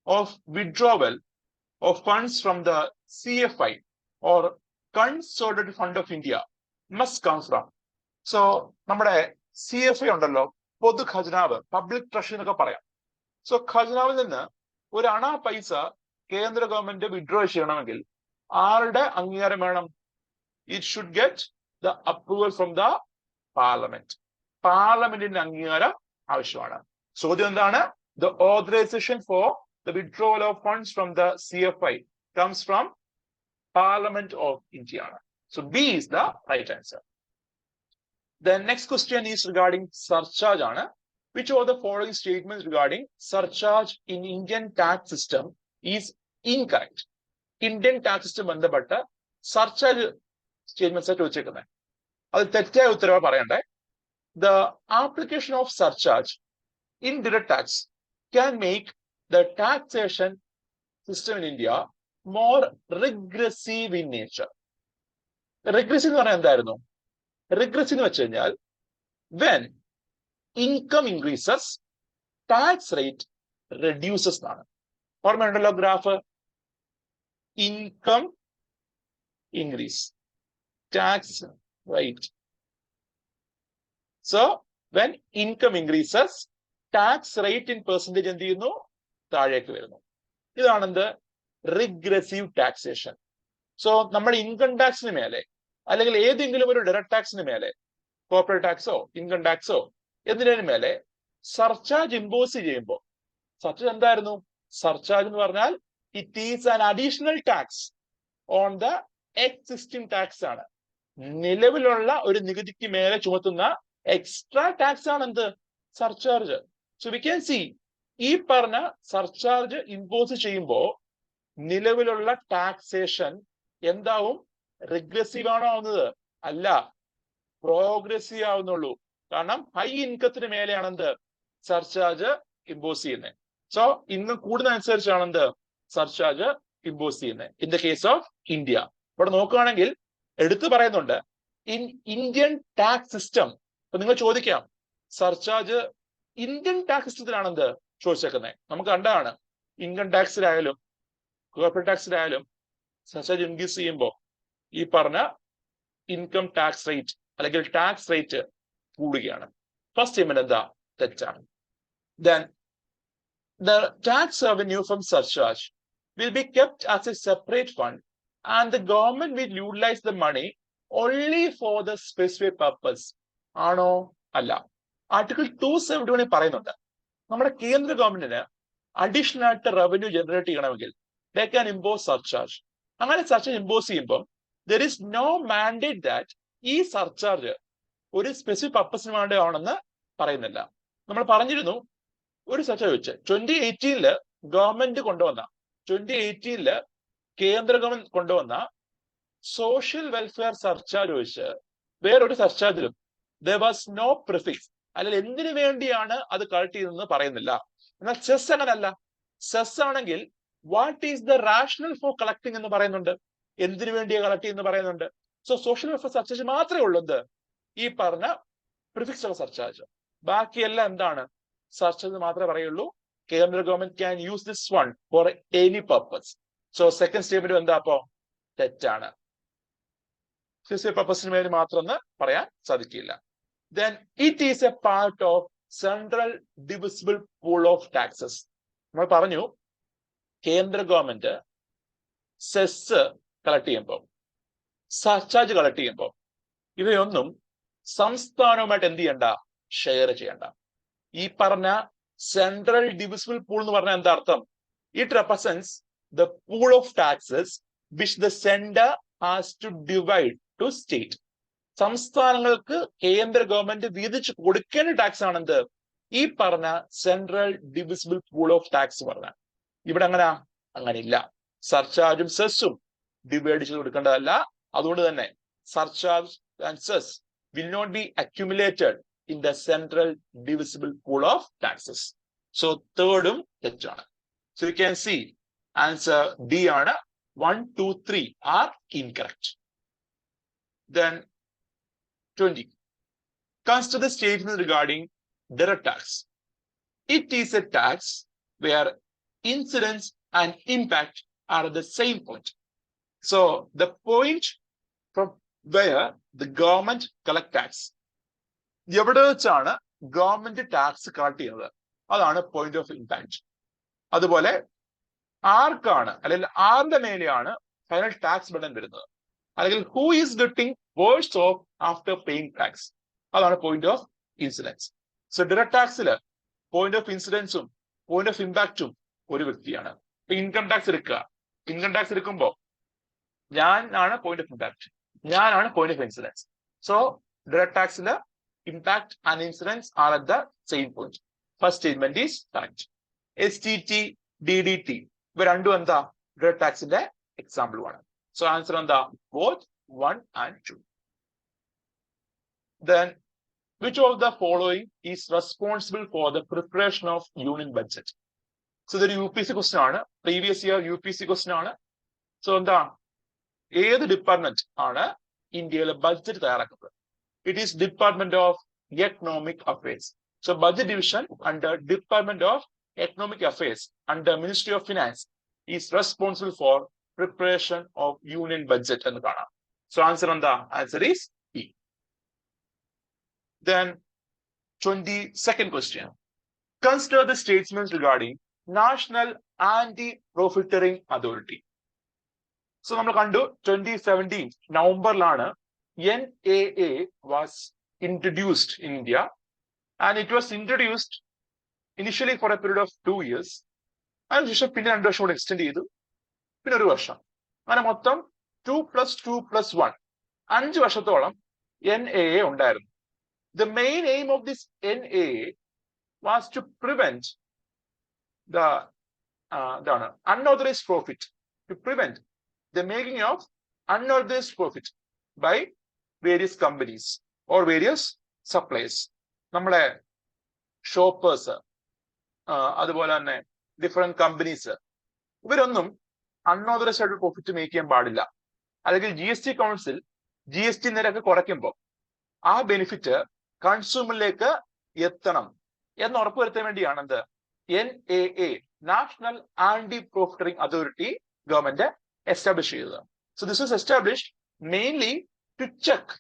of withdrawal of funds from the CFI or Consolidated Fund of India must come from. So നമ്മുടെ CFI ഉണ്ടല്ലോ, പൊതു ഖജനാവ്, public treasury എന്നൊക്കെ പറയാം. സോ ഖജനാവിൽ നിന്ന് ഒരു അണ പൈസ കേന്ദ്ര ഗവൺമെന്റ് വിഡ്രോ ചെയ്യണമെങ്കിൽ ആരുടെ അംഗീകാരം വേണം? It should get the approval from the parliament. പാർലമെന്റിന്റെ അംഗീകാരം ആവശ്യമാണ്. ചോദ്യം എന്താണ്? The authorization for the withdrawal of funds from the CFI comes from Parliament of India. So B is the right answer. The next question is regarding surcharge. Which of the following statements regarding surcharge in Indian tax system is incorrect? Indian tax system ബന്ധപ്പെട്ട surcharge statements ചോദിച്ചേക്കുന്നത്. അത് തെറ്റായ ഉത്തരവ് പറയണ്ടേ. The application of surcharge in direct tax can make the taxation system in India more regressive in nature. Regressive എന്ന് പറഞ്ഞാൽ എന്തായിരുന്നു? Regressive എന്ന് വെച്ച് കഴിഞ്ഞാൽ when income increases, tax rate reduces എന്നാണ്. ഓർമ്മയുണ്ടല്ലോ graph? Income increase, tax rate. So when income increases, tax rate in percentage എന്ത് ചെയ്യുന്നു? താഴേക്ക് വരുന്നു. ഇതാണ് എന്ത്? Regressive taxation. സോ നമ്മുടെ ഇൻകം ടാക്സിന് മേലെ അല്ലെങ്കിൽ ഏതെങ്കിലും ഒരു ഡയറക്ട് ടാക്സിന് മേലെ, കോർപ്പറേറ്റ് ടാക്സോ ഇൻകം ടാക്സോ എന്നതിന് മേലെ സർചാർജ് ഇമ്പോസ് ചെയ്യുമ്പോൾ, സർചാർജ് എന്തായിരുന്നു? സർചാർജ് എന്ന് പറഞ്ഞാൽ it is an additional tax on the existing tax ആണ്. നിലവിലുള്ള ഒരു നികുതിക്ക് മേലെ ചുമത്തുന്ന എക്സ്ട്രാ ടാക്സ് ആണ് എന്ത്? Surcharge. So we can C, ഈ പറഞ്ഞ സർചാർജ് ഇമ്പോസ് ചെയ്യുമ്പോൾ നിലവിലുള്ള ടാക്സേഷൻ എന്താവും? റിഗ്രസീവ് ആണോ ആവുന്നത്? അല്ല, പ്രോഗ്രസീവ് ആവുന്നുള്ളൂ. കാരണം ഹൈ ഇൻകത്തിന് മേലെയാണ് എന്ത്? സർചാർജ് ഇമ്പോസ് ചെയ്യുന്നത്. സോ ഇന്ന് കൂടുന്നതനുസരിച്ചാണ് എന്ത്? സർചാർജ് ഇമ്പോസ് ചെയ്യുന്നത്. In the case of India ഇവിടെ നോക്കുകയാണെങ്കിൽ എടുത്തു പറയുന്നുണ്ട് ഇൻ ഇന്ത്യൻ ടാക്സ് സിസ്റ്റം. അപ്പൊ നിങ്ങൾ ചോദിക്കാം, സർചാർജ് ഇന്ത്യൻ ടാക്സ് സിസ്റ്റത്തിലാണ് എന്ത് ചോദിച്ചേക്കുന്നത്? നമുക്ക് കണ്ടാണ് ഇൻകം ടാക്സിലായാലും കോർപ്പറേറ്റ് ടാക്സിലായാലും സർചാർജ് ഇൻക്രീസ് ചെയ്യുമ്പോൾ ഈ പറഞ്ഞ ഇൻകം ടാക്സ് റേറ്റ് അല്ലെങ്കിൽ ടാക്സ് റേറ്റ് കൂടുകയാണ്. ഫസ്റ്റ് സ്റ്റേറ്റ്മെന്റ് എന്താ? തെറ്റാണ്. Then the tax revenue from surcharge will be kept as a separate fund and the government will utilize the money only for the specific purpose. ആണോ? അല്ല. Article 271 പറയുന്നുണ്ട് നമ്മുടെ കേന്ദ്ര ഗവൺമെന്റിന് അഡീഷണൽ ആയിട്ട് റവന്യൂ ജനറേറ്റ് ചെയ്യണമെങ്കിൽ they can impose surcharge. അങ്ങനെ surcharge impose ചെയ്യുമ്പോൾ there is no mandate that ഈ സർചാർജ് ഒരു സ്പെസിഫിക് പർപ്പസിന് വേണ്ടിയാണെന്ന് പറയുന്നില്ല. നമ്മൾ പറഞ്ഞിരുന്നു ഒരു സർചാർജ് വെച്ച് 2018 ഗവൺമെന്റ് കൊണ്ടുവന്ന 2018 കേന്ദ്ര ഗവൺമെന്റ് കൊണ്ടുവന്ന സോഷ്യൽ വെൽഫെയർ സർചാർജ് വെച്ച് വേറൊരു സർചാർജിലും there was no prefix, അല്ലെങ്കിൽ എന്തിനു വേണ്ടിയാണ് അത് കളക്ട് ചെയ്തതെന്ന് പറയുന്നില്ല. എന്നാൽ സെസ് അങ്ങനല്ല. സെസ് ആണെങ്കിൽ what is the rational for collecting എന്ന് പറയുന്നുണ്ട്. എന്തിനു വേണ്ടിയാണ് കളക്ട് ചെയ്യുന്നത് പറയുന്നുണ്ട്. സോ സോഷ്യൽ വെൽഫെയർ സർചാർജ് മാത്രമേ ഉള്ളൂ എന്ത്? ഈ പറഞ്ഞ പ്രിഫിക്സ് ഉള്ള സർചാർജ്. ബാക്കിയെല്ലാം എന്താണ്? സർചാർജ് മാത്രമേ പറയുള്ളൂ. കേന്ദ്ര government can use this one for any purpose. So second statement എന്താ? അപ്പോ തെറ്റാണ്. സ്പെസിഫിക് പർപ്പസിന് വേണ്ടി മാത്രം എന്ന് പറയാൻ സാധിക്കില്ല. Then it is a part of central divisible pool of taxes. നമ്മൾ പറഞ്ഞു കേന്ദ്ര ഗവൺമെന്റ് സെസ് കളക്ട് ചെയ്യുമ്പോൾ, സർചാർജ് കളക്ട് ചെയ്യുമ്പോൾ ഇവയൊന്നും സംസ്ഥാനവുമായിട്ട് എന്ത് ചെയ്യണ്ട? ഷെയർ ചെയ്യണ്ട. ഈ പറഞ്ഞ സെൻട്രൽ ഡിവിസിബിൾ പൂൾ എന്ന് പറഞ്ഞാൽ എന്താ അർത്ഥം? It represents the pool of taxes which the centre has to divide to state. സംസ്ഥാനങ്ങൾക്ക് കേന്ദ്ര ഗവൺമെന്റ് വീതിച്ച് കൊടുക്കേണ്ട ടാക്സ് ആണെന്ത്? ഈ പറഞ്ഞ central divisible pool of tax പറഞ്ഞ. ഇവിടെ അങ്ങനെയില്ല. സർചാർജും സെസ്സും ഡിവൈഡ് ചെയ്ത് കൊടുക്കേണ്ടതല്ല. അതുകൊണ്ട് തന്നെ surcharge and cess will not be accumulated in the central divisible pool of taxes. So തേർഡും തെറ്റാണ്. So you can see answer D ആണ്. 1, 2, 3 are incorrect. Then 20. Consider the statement regarding direct tax. It is a tax where incidence and impact are at the same point. So the point from where the government collect tax, എവിടെ വെച്ചാണ് government tax collect ചെയ്യുന്നത്, അതാണ് point of impact. അതുപോലെ ആർക്കാണ് അല്ലെങ്കിൽ ആരുടെ മേലെയാണ് final tax burden വരുന്നത്. അല്ലെങ്കിൽ who is getting worse off after paying tax, അതാണ് point of incidence. So direct ടാക്സിൽ പോയിന്റ് ഓഫ് ഇൻസിഡൻസും പോയിന്റ് ഓഫ് ഇമ്പാക്റ്റും ഒരു വ്യക്തിയാണ്. ഇപ്പൊ ഇൻകം ടാക്സ് എടുക്കുക, ഇൻകം ടാക്സ് എടുക്കുമ്പോൾ ഞാനാണ് പോയിന്റ് ഓഫ് ഇമ്പാക്ട്, ഞാനാണ് point of incidence. So direct ടാക്സിൽ impact and incidence are at the same point. First statement is correct. STT, DDT ഇവ രണ്ടും എന്താ ഡയറക്ട് ടാക്സിന്റെ എക്സാമ്പിളുമാണ്. സോ ആൻസർ എന്താ? Both 1 and 2. Then which of the following is responsible for the preparation of union budget? So ഇതൊരു UPSC question ആണ്, previous year UPSC question ആണ്. സോ എന്താ, ഏത് ഡിപ്പാർട്ട്മെന്റ് ആണ് ഇന്ത്യയിലെ ബഡ്ജറ്റ് തയ്യാറാക്കുന്നത്? It is department of economic affairs. So budget division under department of economic affairs under ministry of finance is responsible for preparation of union budget എന്ന് കാണാം. So answer എന്താ? Answer is E. Then 22nd question. Consider the statements regarding National Anti-Profiteering Authority. So നമ്മൾ കണ്ടു 2017 നവംബറിലാണ് NAA was introduced in India, and it was introduced initially for a period of 2 years. അതിനുശേഷം പിന്നെ 2 വർഷം കൂടെ extend ചെയ്തു, പിന്നെ 1 വർഷം, അങ്ങനെ മൊത്തം 2+2+1 5 വർഷത്തോളം NAA ഉണ്ടായിരുന്നു. The main aim of this NAA was to prevent the unauthorized profit, to prevent the making of unauthorized profit by various companies or various suppliers. നമ്മുടെ ഷോപ്പേഴ്സ്, അതുപോലെ തന്നെ ഡിഫറെന്റ് കമ്പനീസ്, ഇവരൊന്നും അൺഓതറൈസ്ഡ് ആയിട്ട് പ്രോഫിറ്റ് മേക്ക് ചെയ്യാൻ പാടില്ല. അല്ലെങ്കിൽ GST council GST നിരക്ക് കുറയ്ക്കുമ്പോൾ ആ ബെനിഫിറ്റ് കൺസ്യൂമറിലേക്ക് എത്തണം എന്ന് ഉറപ്പുവരുത്താൻ വേണ്ടിയാണ് എന്ത് NAA, national anti profiteering authority, government establish ചെയ്തത്. So this was established mainly to check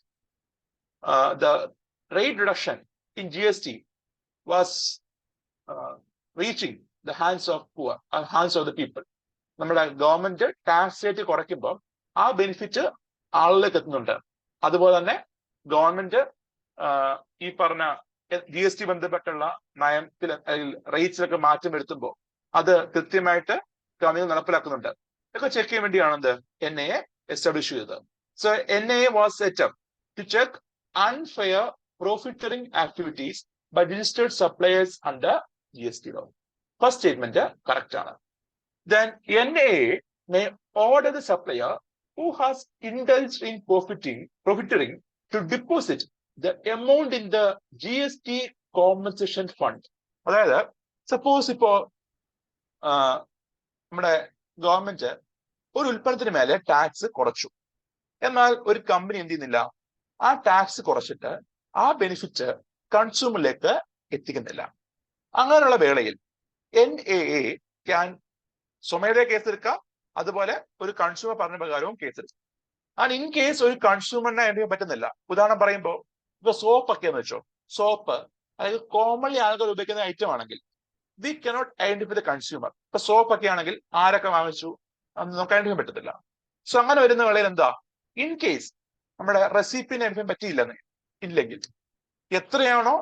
the rate reduction in GST was reaching the hands of poor, hands of the people. നമ്മുടെ ഗവൺമെന്റ് ടാക്സ് റേറ്റ് കുറയ്ക്കുമ്പോൾ ആ benefit ആളിലേക്ക് എത്തുന്നുണ്ട്. അതുപോലെ തന്നെ government ഈ പറഞ്ഞ GST ബന്ധപ്പെട്ടുള്ള നയത്തിൽ റേറ്റ്സിലൊക്കെ മാറ്റം വരുത്തുമ്പോൾ അത് കൃത്യമായിട്ട് കമ്പനി നടപ്പിലാക്കുന്നുണ്ട്. ഇതൊക്കെ ചെക്ക് ചെയ്യാൻ വേണ്ടിയാണ് എന്ത് NAA എസ്റ്റാബ്ലിഷ് ചെയ്തത്. So NAA was set up to check unfair profiteering activities by registered suppliers under GST law. First statement correct ആണ്. Then NAA may order the supplier who has indulged in profiteering to deposit the amount in the GST compensation fund. അതായത് suppose ഇപ്പോ നമ്മുടെ government ഒരു ഉൽപ്പന്നത്തിന് മേലെ tax കുറച്ചു, എന്നാൽ ഒരു കമ്പനി എന്ത് ചെയ്യുന്നില്ല, ആ ടാക്സ് കുറച്ചിട്ട് ആ ബെനിഫിറ്റ് കൺസ്യൂമറിലേക്ക് എത്തിക്കുന്നില്ല. അങ്ങനെയുള്ള വേളയിൽ NAA ക്യാൻ സ്വമേധയാ കേസെടുക്കാം, അതുപോലെ ഒരു കൺസ്യൂമർ പറഞ്ഞ പ്രകാരവും കേസെടുക്കാം. ആൻഡ് ഇൻ കേസ് ഒരു കൺസ്യൂമറിനെ എന്ത് ചെയ്യാൻ പറ്റുന്നില്ല, ഉദാഹരണം പറയുമ്പോൾ ഇപ്പൊ സോപ്പ് ഒക്കെ എന്ന് വെച്ചോ, സോപ്പ് അതായത് കോമൺലി ആളുകൾ ഉപയോഗിക്കുന്ന ഐറ്റം ആണെങ്കിൽ we cannot identify the consumer. ഇപ്പൊ സോപ്പ് ഒക്കെ ആണെങ്കിൽ ആരൊക്കെ വാങ്ങിച്ചു അന്ന് നമുക്ക് ഐഡന്റിഫൈ പറ്റത്തില്ല. സോ അങ്ങനെ വരുന്ന വേളയിൽ എന്താ, ഇൻ കേസ് നമ്മുടെ റെസിപ്പിനെ ഐഡന്റിഫൈ പറ്റിയില്ലെന്ന് ഇല്ലെങ്കിൽ എത്രയാണോ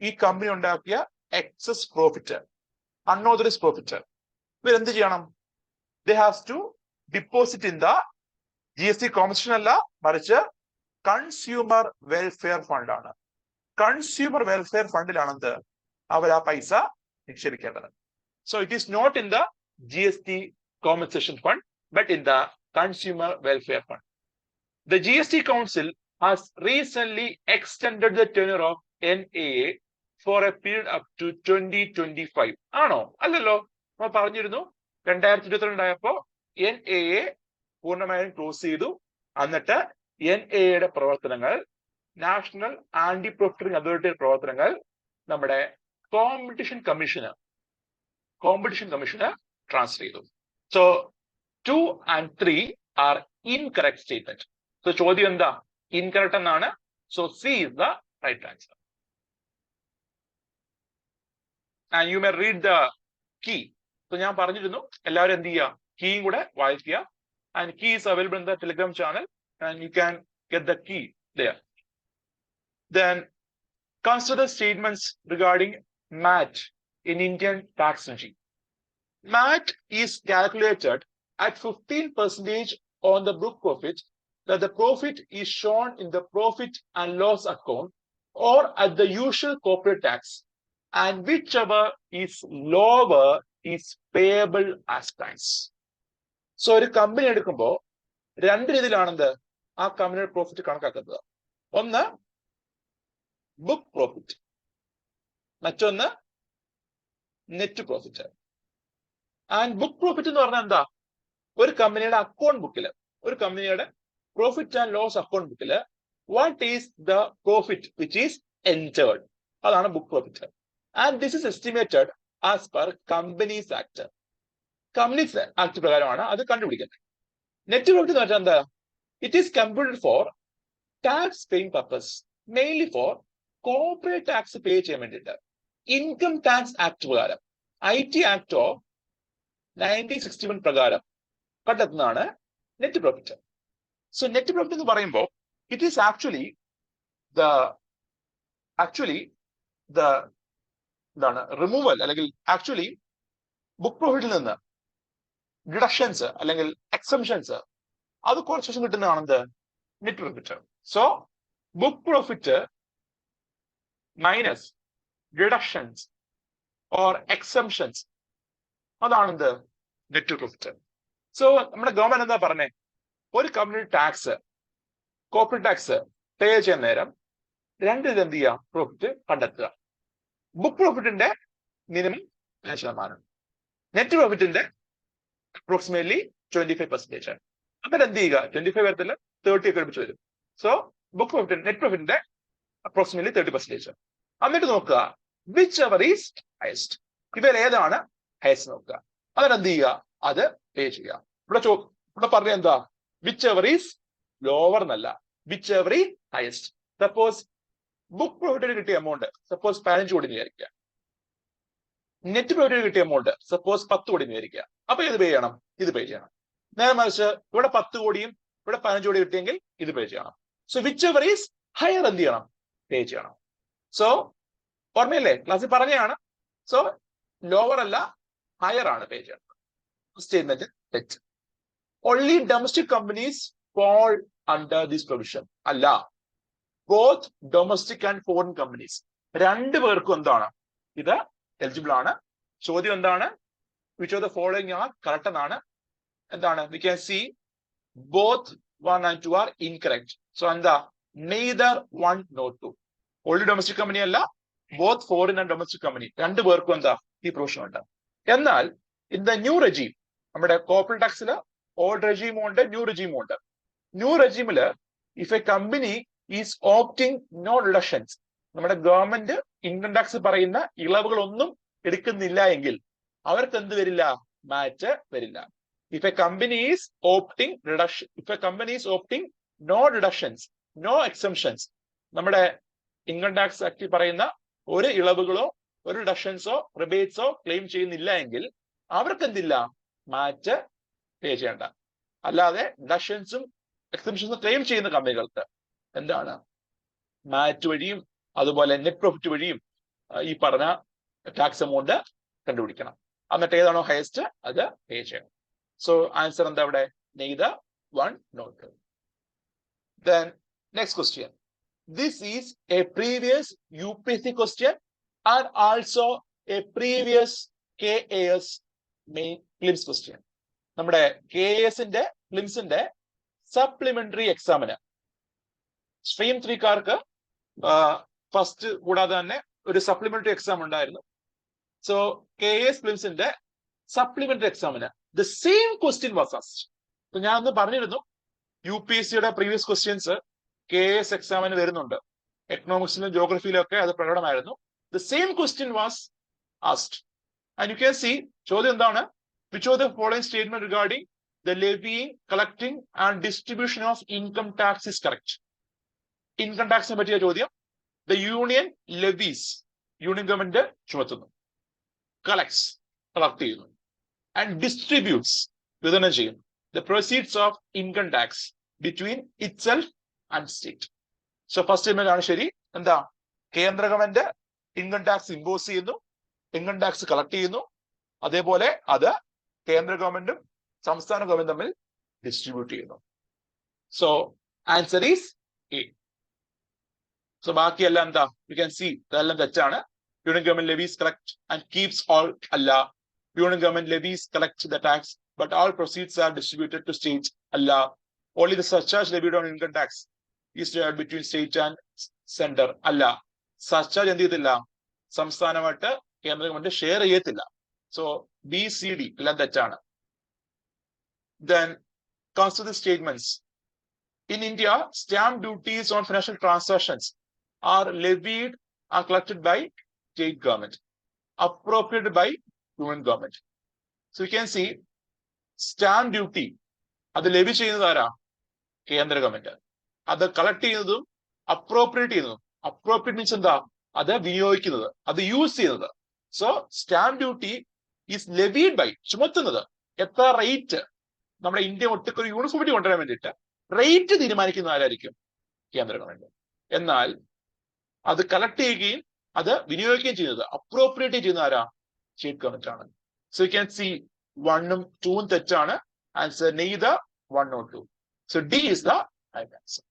ഈ കമ്പനി ഉണ്ടാക്കിയ എക്സസ് പ്രോഫിറ്റ്, അൺഓതറൈസ്ഡ് പ്രോഫിറ്റ്, ഇവരെന്ത് ചെയ്യണം? They have to deposit in the GST compensation അല്ല, മറിച്ച് കൺസ്യൂമർ വെൽഫെയർ ഫണ്ട് ആണ്. കൺസ്യൂമർ വെൽഫെയർ ഫണ്ടിലാണെന്ത് അവർ ആ പൈസ നിക്ഷേപിക്കേണ്ടത്. So it is not in the GST compensation fund but in the consumer welfare fund. The GST Council has recently extended the tenure of NAA for a period up to 2025. ആണോ? അല്ലല്ലോ, നമ്മൾ പറഞ്ഞിരുന്നു 2022 ആയപ്പോ NAA പൂർണ്ണമായും close ചെയ്തു. എന്നിട്ട് NAA പ്രവർത്തനങ്ങൾ, national anti profiteering അതോറിറ്റിയുടെ പ്രവർത്തനങ്ങൾ നമ്മുടെ കോമ്പറ്റീഷൻ കമ്മീഷന് ട്രാൻസ്ഫർ ചെയ്തു. So 2 and 3 are incorrect statement. So ചോദ്യം എന്താ? ഇൻകറക്റ്റ് എന്നാണ്. So C is the right answer. And you may read the key. So ഞാൻ പറഞ്ഞിരുന്നു എല്ലാവരും എന്ത് ചെയ്യുക, കീയും കൂടെ വായിക്കുക. and key is available in the Telegram channel, and you can get the key there. Then consider statements regarding MAT in Indian tax regime. MAT is calculated at 15% on the book profit, that the profit is shown in the profit and loss account or at the usual corporate tax, and whichever is lower is payable as tax. So ഒരു company എടുക്കുമ്പോൾ രണ്ട് രീതിയിലാണെന്ത് ആ കമ്പനിയുടെ profit കണക്കാക്കുന്നത്. ഒന്ന് book profit, മറ്റൊന്ന് net profit. And book profit എന്ന് പറഞ്ഞാൽ എന്താ? ഒരു കമ്പനിയുടെ അക്കൗണ്ട് ബുക്കില്, ഒരു കമ്പനിയുടെ പ്രോഫിറ്റ് ആൻഡ് ലോസ് അക്കൗണ്ട് ബുക്കില് what is the profit which is entered, അതാണ് book profit. And this is estimated as per companies act. Companies act പ്രകാരമാണ് അത് കണ്ടുപിടിക്കുന്നത്. നെറ്റ് പ്രോഫിറ്റ് എന്ന് വെച്ചാൽ എന്താ? It is computed for tax paying purpose, mainly for corporate tax pay ചെയ്യാൻ വേണ്ടിയിട്ട്. Income tax act പ്രകാരം, IT ആക്ട് ഓഫ് 1961 പ്രകാരം കണ്ടെത്തുന്നതാണ് net profit. So net profit എന്ന് പറയുമ്പോൾ ഇറ്റ് ഈസ് ആക്ച്വലി എന്താണ് റിമൂവൽ, അല്ലെങ്കിൽ ആക്ച്വലി ബുക്ക് പ്രോഫിറ്റിൽ നിന്ന് ഡിഡക്ഷൻസ് അല്ലെങ്കിൽ എക്സംഷൻസ് അത് കുറച്ച് ശേഷം കിട്ടുന്നതാണെന്ത് net profit. So book profit minus deductions or exemptions, അതാണെന്ത് നെറ്റ് പ്രോഫിറ്റ്. സോ നമ്മുടെ ഗവൺമെന്റ് എന്താ പറഞ്ഞേ? ഒരു company tax, corporate tax pay ചെയ്യാൻ നേരം രണ്ട് ഇത് എന്ത് ചെയ്യുക? പ്രോഫിറ്റ് കണ്ടെത്തുക. ബുക്ക് പ്രോഫിറ്റിന്റെ മിനിമം 5%, നെറ്റ് പ്രോഫിറ്റിന്റെ അപ്രോക്സിമേറ്റ്ലി 25%. അങ്ങനെ എന്ത് ചെയ്യുക? 25 വരത്തില്ല, 30 ഒക്കെ എടുപ്പിച്ച് വരും. സോ ബുക്ക് പ്രോഫിറ്റ്, നെറ്റ് പ്രോഫിറ്റിന്റെ അപ്രോക്സിമേറ്റ്ലി 30%. എന്നിട്ട് നോക്കുക വിച്ച് എവർ ഈസ് ഹയസ്റ്റ്, ഇവർ ഏതാണ് ഹയസ്റ്റ് നോക്കുക, അതിനെന്ത് ചെയ്യുക? അത് പേ ചെയ്യുക. ഇവിടെ പറഞ്ഞ എന്താ? വിച്ച് എവർ ഈസ് ലോവർ എന്നല്ല, whichever is highest. Suppose book പ്രോഫിറ്റിന് കിട്ടിയ എമൗണ്ട് സപ്പോസ് 15 കോടി വിചാരിക്കുക, നെറ്റ് പ്രോഫിറ്റിന് കിട്ടിയ എമൗണ്ട് സപ്പോസ് 10 കോടി വിചാരിക്കുക. അപ്പൊ ഇത് പേ ചെയ്യണം, ഇത് പേ ചെയ്യണം. നേരെ മറിച്ച് ഇവിടെ 10 കോടിയും ഇവിടെ 15 കോടി കിട്ടിയെങ്കിൽ ഇത് പേ ചെയ്യണം. So which ever is higher എന്ത് ചെയ്യണം? പേ ചെയ്യണം. സോ ഓർമ്മയില്ലേ, ക്ലാസ്സിൽ പറഞ്ഞതാണ്. സോ ലോവർ അല്ല, ഹയർ ആണ് പേ ചെയ്യണം. സ്റ്റേറ്റ്മെന്റ് തെറ്റ്. Only domestic companies fall under this provision. അല്ല, both domestic and foreign companies രണ്ടു പേർക്കും എന്താണ് ഇത് എലിജിബിൾ ആണ്. ചോദ്യം എന്താണ്? which of the following are correct എന്നാണ്. എന്താണ്? we can see both 1 and 2 are incorrect. so എന്താ? neither 1 nor 2. only domestic company അല്ല, both foreign and domestic company രണ്ടു പേർക്കും എന്താ ഈ പ്രൊവിഷൻ ഉണ്ട്. എന്നാൽ in the new regime, നമ്മുടെ കോർപ്പറേറ്റ് ടാക്സിൽ ഓൾഡ് റെജീമും ഉണ്ട്, ന്യൂ റെജീമും ഉണ്ട്. ന്യൂ റെജീമില് if a company is opting no reductions, നമ്മുടെ ഗവൺമെന്റ് ഇൻകം ടാക്സ് പറയുന്ന ഇളവുകളൊന്നും എടുക്കുന്നില്ല എങ്കിൽ അവർക്ക് എന്ത് വരില്ല? മാറ്റ് വരില്ല. If a company is opting reduction, if a company is opting no reductions, no exemptions, നമ്മുടെ ഇൻകം ടാക്സ് ആക്ടിൽ പറയുന്ന ഒരു ഇളവുകളോ ഒരു റിഡക്ഷൻസോ റിബേറ്റ്സോ ക്ലെയിം ചെയ്യുന്നില്ല എങ്കിൽ അവർക്ക് എന്തില്ല? മാറ്റ് പേ ചെയ്യേണ്ട. അല്ലാതെ റിഡക്ഷൻസും എക്സംഷൻസും ക്ലെയിം ചെയ്യുന്ന കമ്പനികൾക്ക് എന്താണ്? മാറ്റ് വഴിയും അതുപോലെ നെറ്റ് പ്രോഫിറ്റ് വഴിയും ഈ പറഞ്ഞ ടാക്സ് എമൗണ്ട് കണ്ടുപിടിക്കണം. എന്നിട്ട് ഏതാണോ ഹയസ്റ്റ് അത് പേ ചെയ്യണം. സോ ആൻസർ എന്താ അവിടെ? neither 1 nor 2. Then next question. This is a previous UPSC question and also a previous KAS main prelims question. നമ്മുടെ KASന്റെ പ്രിലിംസിന്റെ സപ്ലിമെന്ററി എക്സാമിന് സ്ട്രീം 3കാർക്ക് ഫസ്റ്റ് കൂടാതെ തന്നെ ഒരു സപ്ലിമെന്ററി എക്സാം ഉണ്ടായിരുന്നു. സോ KAS പ്രിലിംസിന്റെ സപ്ലിമെന്ററി എക്സാമിന് the same question was asked. ഞാൻ ഒന്ന് പറഞ്ഞിരുന്നു UPSCയുടെ പ്രീവിയസ് ക്വസ്റ്റ്യൻസ് KAS എക്സാമിന് വരുന്നുണ്ട്. എക്കണോമിക്സിലും ജോഗ്രഫിയിലും ഒക്കെ അത് പ്രകടമായിരുന്നു. The same question was asked and you can see. ചോദ്യം എന്താണ്? which of the following statement regarding the levying, collecting and distribution of income tax is correct? Income ടാക്സിനെ പറ്റിയ ചോദ്യം. The union levies, union government ചുമത്തുന്നു, collects collect ചെയ്യുന്നു, and distributes വിതരണം ചെയ്യുന്നു. the proceeds of income tax between itself and state. So first statement ആണ് ശരി. എന്താ? കേന്ദ്ര ഗവൺമെന്റ് ഇൻകം ടാക്സ് ഇമ്പോസ് ചെയ്യുന്നു, ഇൻകം ടാക്സ് കളക്ട് ചെയ്യുന്നു, അതേപോലെ അത് കേന്ദ്ര ഗവൺമെന്റും സംസ്ഥാന ഗവൺമെന്റ് തമ്മിൽ ഡിസ്ട്രിബ്യൂട്ട് ചെയ്യുന്നു. So answer is A. So ബാക്കിയെല്ലാം എന്താ? യു ക്യാൻ സി ഇതെല്ലാം തെറ്റാണ്. Union government levies collect and keeps all അല്ല. Union government levies collect the tax but all proceeds are distributed to state അല്ല. Only the surcharge levied on income tax is shared between state and center അല്ല. Surcharge എന്ത് ചെയ്തില്ല? സംസ്ഥാനമായിട്ട് കേന്ദ്ര government share ചെയ്യത്തില്ല. So B C D എല്ലാം തെറ്റാണ്. Then comes to the statements. In India, stamp duties on financial transactions are levied and collected by state government, appropriated by union government. So you can see stamp duty അത് levy ചെയ്യുന്നത് ആരാ? കേന്ദ്ര government. അത് collect ചെയ്യുന്നതും appropriate ചെയ്യുന്നതും. Appropriate means എന്താ? അത് വിനിയോഗിക്കുന്നത്, അത് യൂസ് ചെയ്യുന്നത്. So stamp duty is levied by, ചുമത്തുന്നത്. എത്ര റേറ്റ്? നമ്മുടെ ഇന്ത്യ ഒട്ടുക്ക് ഒരു യൂണിഫോമിറ്റി കൊണ്ടുവരാൻ വേണ്ടിയിട്ട് റേറ്റ് തീരുമാനിക്കുന്ന ആരായിരിക്കും? കേന്ദ്ര ഗവൺമെന്റ്. എന്നാൽ അത് കളക്ട് ചെയ്യുകയും അത് വിനിയോഗിക്കുകയും ചെയ്യുന്നത്, അപ്രോപ്രിയേറ്റ് ചെയ്യുന്ന ആരാ? സ്റ്റേറ്റ് ഗവൺമെന്റ് ആണ്. സോ യു ക്യാൻ സി 1ഉം 2ഉം തെറ്റാണ്. Answer neither 1 or 2. So D is the right answer.